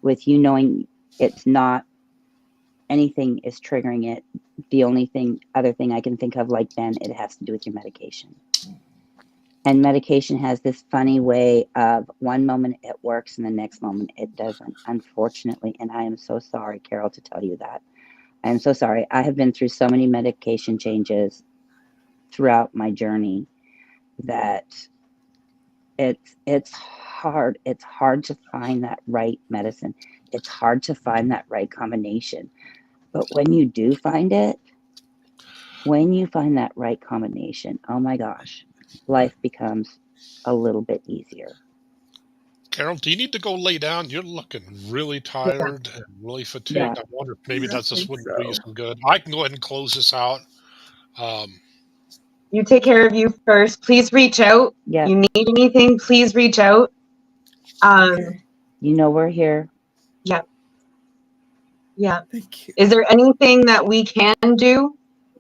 with you knowing it's not anything is triggering it, the only other thing I can think of, like Ben, it has to do with your medication. And medication has this funny way of one moment it works and the next moment it doesn't, unfortunately. And I am so sorry, Carol, to tell you that. I am so sorry. I have been through so many medication changes throughout my journey that it's hard. It's hard to find that right medicine. It's hard to find that right combination. But when you do find it, when you find that right combination, oh my gosh, life becomes a little bit easier. Carol, do you need to go lay down? You're looking really tired and really Yeah. fatigued. I wonder if maybe I that's just think wouldn't do you so. some good. I can go ahead and close this out. You take care of you first. Please reach out. Yeah. You need anything, please reach out. Okay. You know we're here. Yeah. Yeah. Thank you. Is there anything that we can do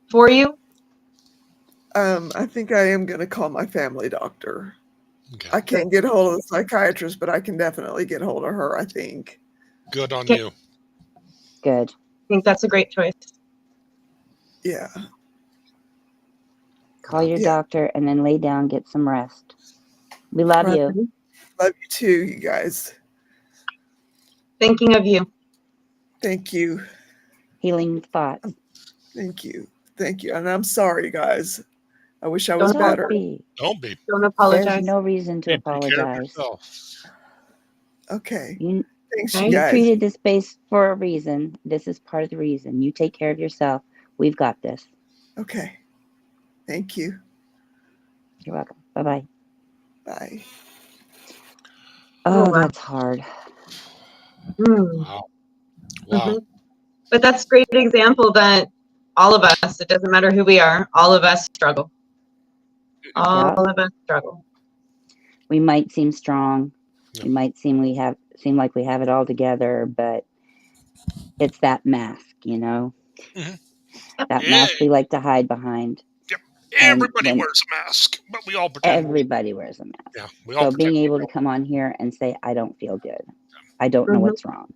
for you? I think I am going to call my family doctor. Okay. I can't get hold of the psychiatrist, but I can definitely get hold of her, I think. Good on Okay. you. Good. I think that's a great choice. Yeah. Call your Yeah. doctor and then lay down, get some rest. We love you. Love you too, you guys. Thinking of you. Thank you. Healing thoughts. Thank you. Thank you. And I'm sorry, guys. I wish I Don't was Don't better. be. Don't be. Don't There's apologize. no reason to Take care of apologize. yourself. Okay. You Thanks, Okay. you you guys. created this space for a reason. This is part of the reason. You take care of yourself. We've got this. Okay. Thank you. You're welcome. Bye-bye. Bye. Oh, wow. that's hard. Wow. Wow. Mhm. But that's a great example that all of us, it doesn't matter who we are, all of us struggle. All Yep. of us struggle. We might seem strong. Yep. We might seem like we have it all together, but it's that mask, you know? Mhm. That Yeah. mask we like to hide behind. Yep. And Everybody when wears a mask, but we all pretend. everybody wears a mask. Yeah, we all So pretend. being able to come on here and say, I don't feel good. I don't know Mhm. what's wrong.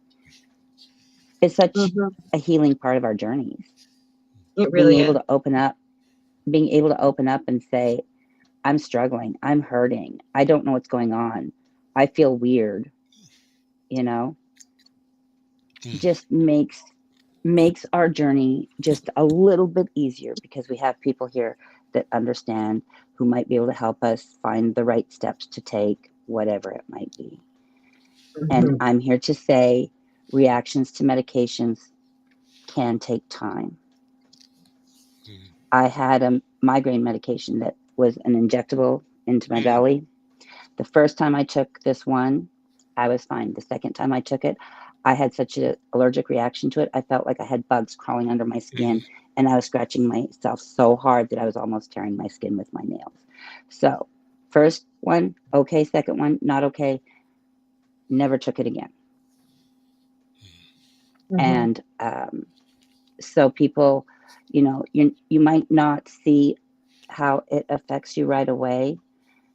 It's such Mhm. a healing part of our journeys. It really Being able is. to open up and say, I'm struggling. I'm hurting. I don't know what's going on. I feel weird. You know, just makes our journey just a little bit easier because we have people here that understand, who might be able to help us find the right steps to take, whatever it might be. And Mhm. I'm here to say reactions to medications can take time. Mhm. I had a migraine medication that was an injectable into my belly. The first time I took this one, I was fine. The second time I took it, I had such an allergic reaction to it. I felt like I had bugs crawling under my skin, and I was scratching myself so hard that I was almost tearing my skin with my nails. So, first one, okay. Second one, not okay. Never took it again. Mhm. And so people, you might not see how it affects you right away.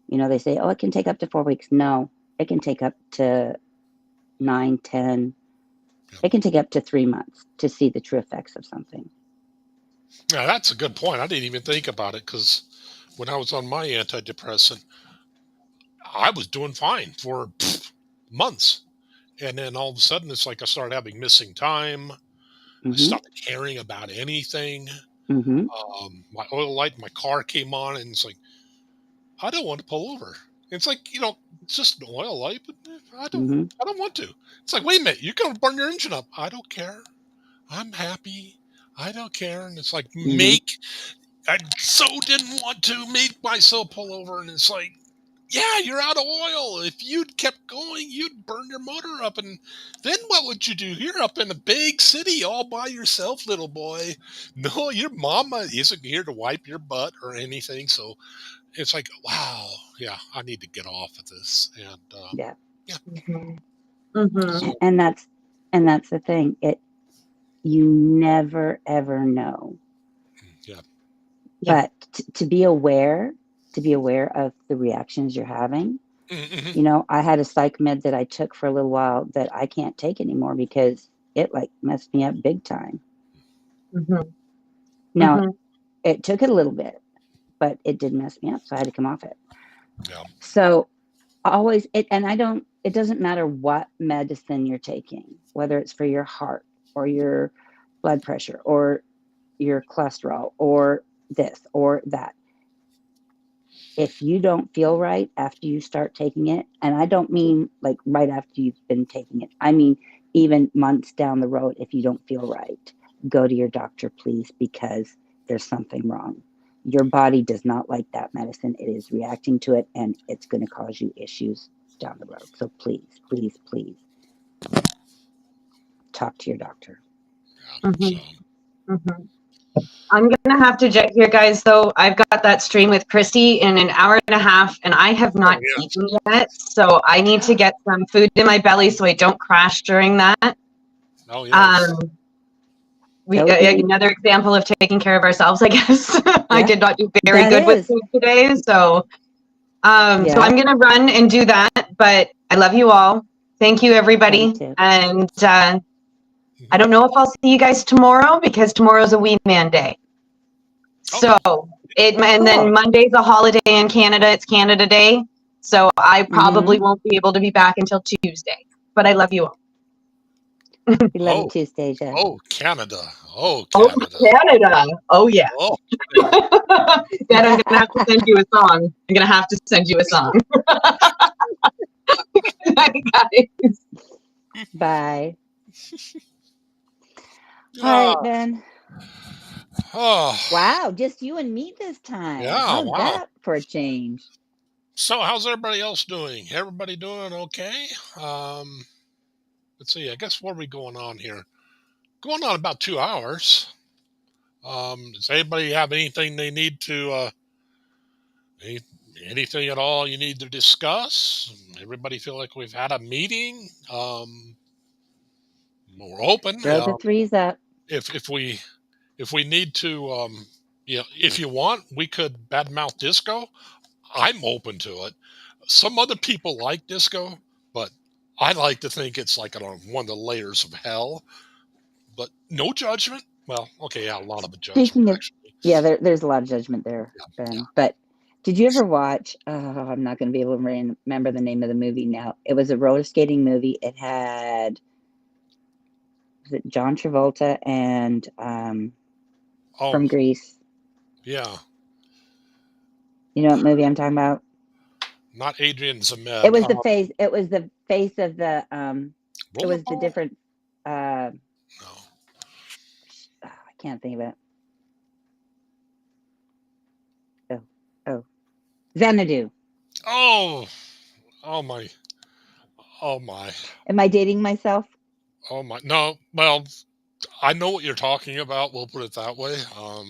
They say, oh, it can take up to 4 weeks. No, it can take up to 9, 10. It can take up to 3 months to see the true effects of something. Yeah, that's a good point. I didn't even think about it because when I was on my antidepressant, I was doing fine for months. And then all of a sudden, it's like I started having missing time. I Mm-hmm. stopped caring about anything. Mm-hmm. My oil light in my car came on, and it's like, I don't want to pull over. It's like, it's just an oil light, but Mm-hmm. I don't want to. It's like, wait a minute, you're going to burn your engine up. I don't care. I'm happy. I don't care. And it's like, Mm-hmm. I so didn't want to make myself pull over. And it's like, yeah, you're out of oil. If you'd kept going, you'd burn your motor up. And then what would you do? You're up in a big city all by yourself, little boy. No, your mama isn't here to wipe your butt or anything. So it's like, wow, yeah, I need to get off of this. And Yeah. yeah. Mhm. Mhm. So, And that's the thing. You never ever know. yeah. Yeah. But to be aware of the reactions you're having. Mm-hmm. I had a psych med that I took for a little while that I can't take anymore because it like messed me up big time. Mhm. Now, Mhm. it took it a little bit, but it did mess me up, so I had to come off it. Yeah. So always it doesn't matter what medicine you're taking, whether it's for your heart or your blood pressure or your cholesterol or this or that. if you don't feel right after you start taking it, and I don't mean like right after you've been taking it, I mean even months down the road, if you don't feel right, go to your doctor, please, because there's something wrong. Your body does not like that medicine. It is reacting to it, and it's going to cause you issues down the road. So please, please, please talk to your doctor. Yeah. So I'm gonna have to jet here, guys. Though I've got that stream with Christy in an hour and a half, and I have oh not yeah. eaten yet. So I need to get some food in my belly so I don't crash during that. Oh yes. Okay. Another example of taking care of ourselves, I guess. I Yeah, did not do very that good with is. food today, so so Yeah, I'm gonna run and do that. But I love you all. Thank you, love you everybody, too. and I don't know if I'll see you guys tomorrow because tomorrow's a Wee Man Day. So and then Cool. Monday's a holiday in Canada. It's Canada Day. So I probably won't be able to be back until Tuesday. But I love you all. We love you Oh, too, Stasia. oh, Canada. Oh, Oh, Canada. Canada. Oh yeah. Oh, yeah. Dad, I'm gonna have to send you a song. I'm gonna have to send you a song. Good night, guys. Bye. All Ah, right, Ben. oh, Wow, just you and me this time. yeah. How's Wow. that for a change? So, how's everybody else doing? Everybody doing okay? Um, let's see. I guess what are we going on here? Going on about 2 hours. Does anybody have anything they need to any, anything at all you need to discuss? Everybody feel like we've had a meeting? We're open. Throw the threes up. If we need to, if you want, we could badmouth disco. I'm open to it. Some other people like disco, but I like to think it's like on one of the layers of hell. But no judgment. Well, okay, yeah, a lot of the judgment Speaking of, actually. yeah, there's a lot of judgment there, Yeah. Ben. But did you ever watch? I'm not going to be able to remember the name of the movie now. It was a roller skating movie. It had, was it John Travolta and Oh, from Greece? yeah. You know what movie I'm talking about? Not Adrian It Zemed. was the face. It was the face of the. It was the Rollerball? different. No. I can't think of it. Oh, oh, Xanadu. Oh, oh my. Oh my. Am I dating myself? Oh my. No. Well, I know what you're talking about. We'll put it that way. I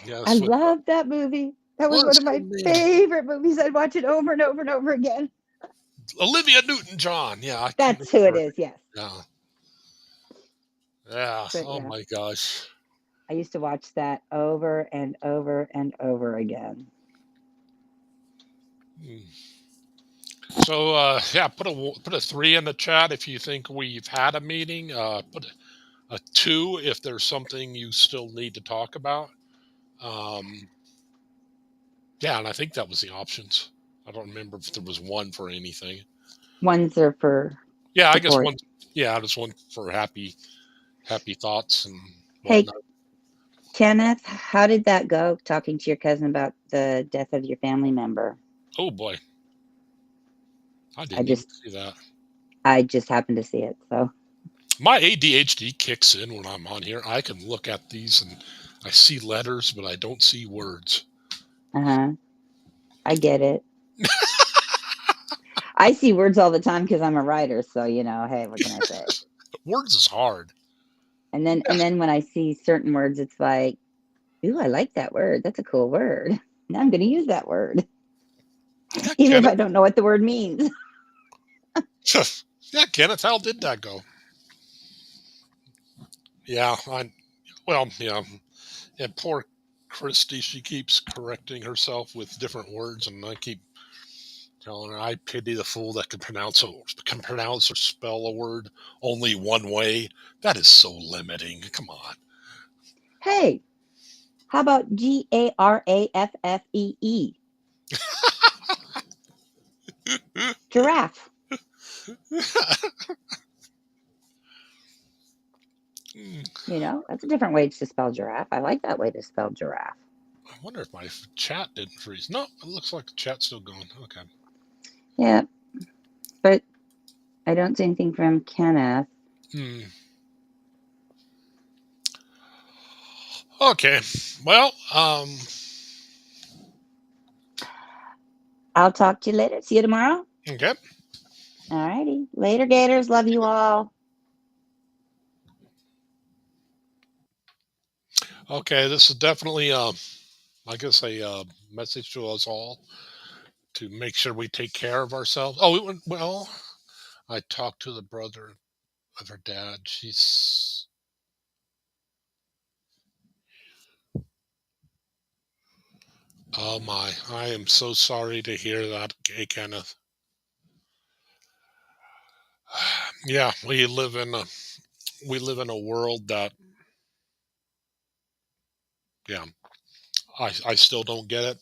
Yes, with love that movie. That was one what's of her my name? favorite movies. I'd watch it over and over and over again. Olivia Newton-John. Yeah, I couldn't That's who it remember. is. Yes, Yeah. Yeah. but Oh yeah, my gosh. I used to watch that over and over and over again. Hmm. So yeah, put a 3 in the chat if you think we've had a meeting. Put a 2 if there's something you still need to talk about. Um, yeah, and I think that was the options. I don't remember if there was one for anything. Ones are for Yeah, I guess support. one. Yeah, just one for happy thoughts and Hey, whatnot. Kenneth, how did that go? Talking to your cousin about the death of your family member. Oh boy, I I didn't even just, see that. I just happened to see it. So, My ADHD kicks in when I'm on here. I can look at these and I see letters, but I don't see words. I get it. I see words all the time because I'm a writer. So hey, what can I say? Words is hard. And then when I see certain words, it's like, ooh, I like that word. That's a cool word. Now I'm going to use that word, Yeah, even if I Kenneth. don't know what the word means. Yeah, Kenneth. How did that go? Yeah, well, yeah, and poor Christy. She keeps correcting herself with different words, and I keep telling her, I pity the fool that can pronounce or spell a word only one way. That is so limiting. Come on. Hey, how about GARAFFEE? Giraffe. That's a different way to spell giraffe. I like that way to spell giraffe. wonder if my chat didn't freeze. No, it looks like the chat's still going. Okay. Yeah, but I don't see anything from Kenneth. Okay. Well, I'll talk to you later. See you tomorrow. okay. All righty. Later, Gators. Love you all. Okay, this is definitely, I guess, a message to us all to make sure we take care of ourselves. Oh, well, I talked to the brother of her dad. She's, oh my, I am so sorry to hear that, Kenneth. Yeah, we live in a world that, yeah, I still don't get it.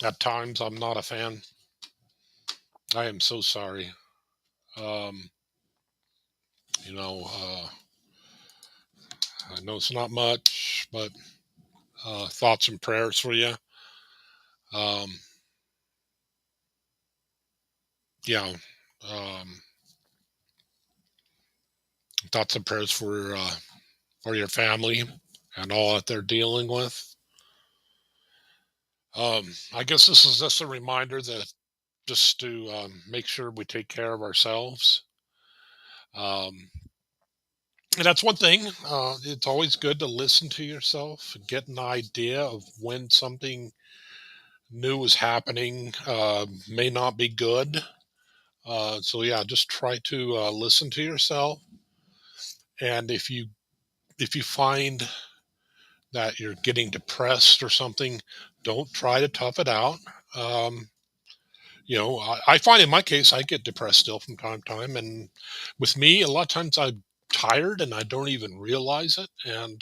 At times, I'm not a fan. I am so sorry. Um, I know it's not much, but thoughts and prayers for you. Um, yeah, um, thoughts and prayers for your family and all that they're dealing with. I guess this is just a reminder that just to make sure we take care of ourselves. Um, and that's one thing. It's always good to listen to yourself and get an idea of when something new is happening. May not be good. So yeah, just try to listen to yourself. And if you find that you're getting depressed or something, don't try to tough it out. Um, I find in my case, I get depressed still from time to time. And with me, a lot of times I'm tired and I don't even realize it. And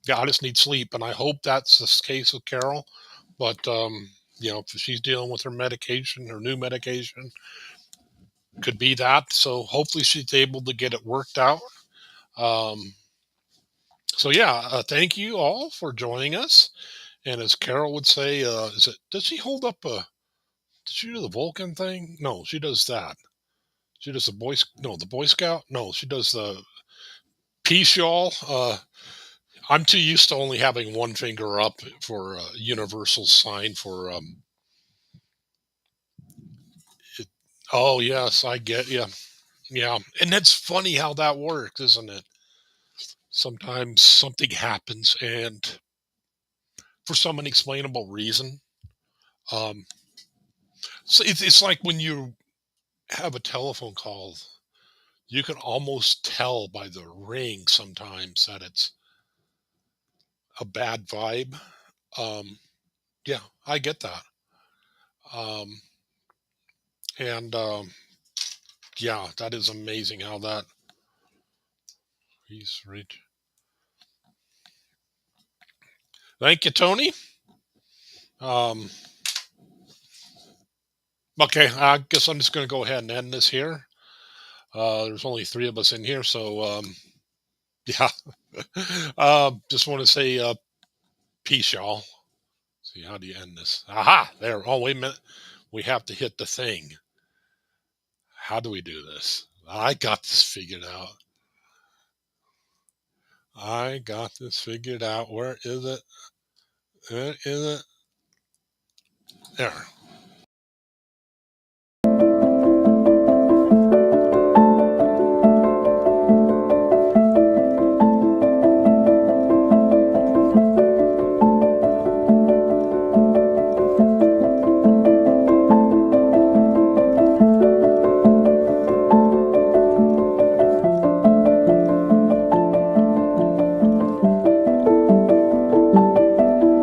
yeah, I just need sleep. And I hope that's the case with Carol. But, if she's dealing with her medication, her new medication, could be that. So hopefully she's able to get it worked out. Um, so yeah, thank you all for joining us. And as Carol would say, does she hold up does she do the Vulcan thing? No, she does that. She does the Boy Scout. No, she does the peace, y'all. I'm too used to only having one finger up for a universal sign for, it. Oh yes, I get you. Yeah. And that's funny how that works, isn't it? Sometimes something happens and for some unexplainable reason, um, so it's like when you have a telephone call, you can almost tell by the ring sometimes that it's a bad vibe. Um, yeah, I get that. Um, and yeah, that is amazing how that he's rich. Thank you, Tony. Um, okay, I guess I'm just going to go ahead and end this here. There's only three of us in here, so yeah. Just want to say peace, y'all. See, how do you end this? Aha! There. Oh, wait a minute. We have to hit the thing. How do we do this? I got this figured out. I got this figured out. Where is it? Where is it? There.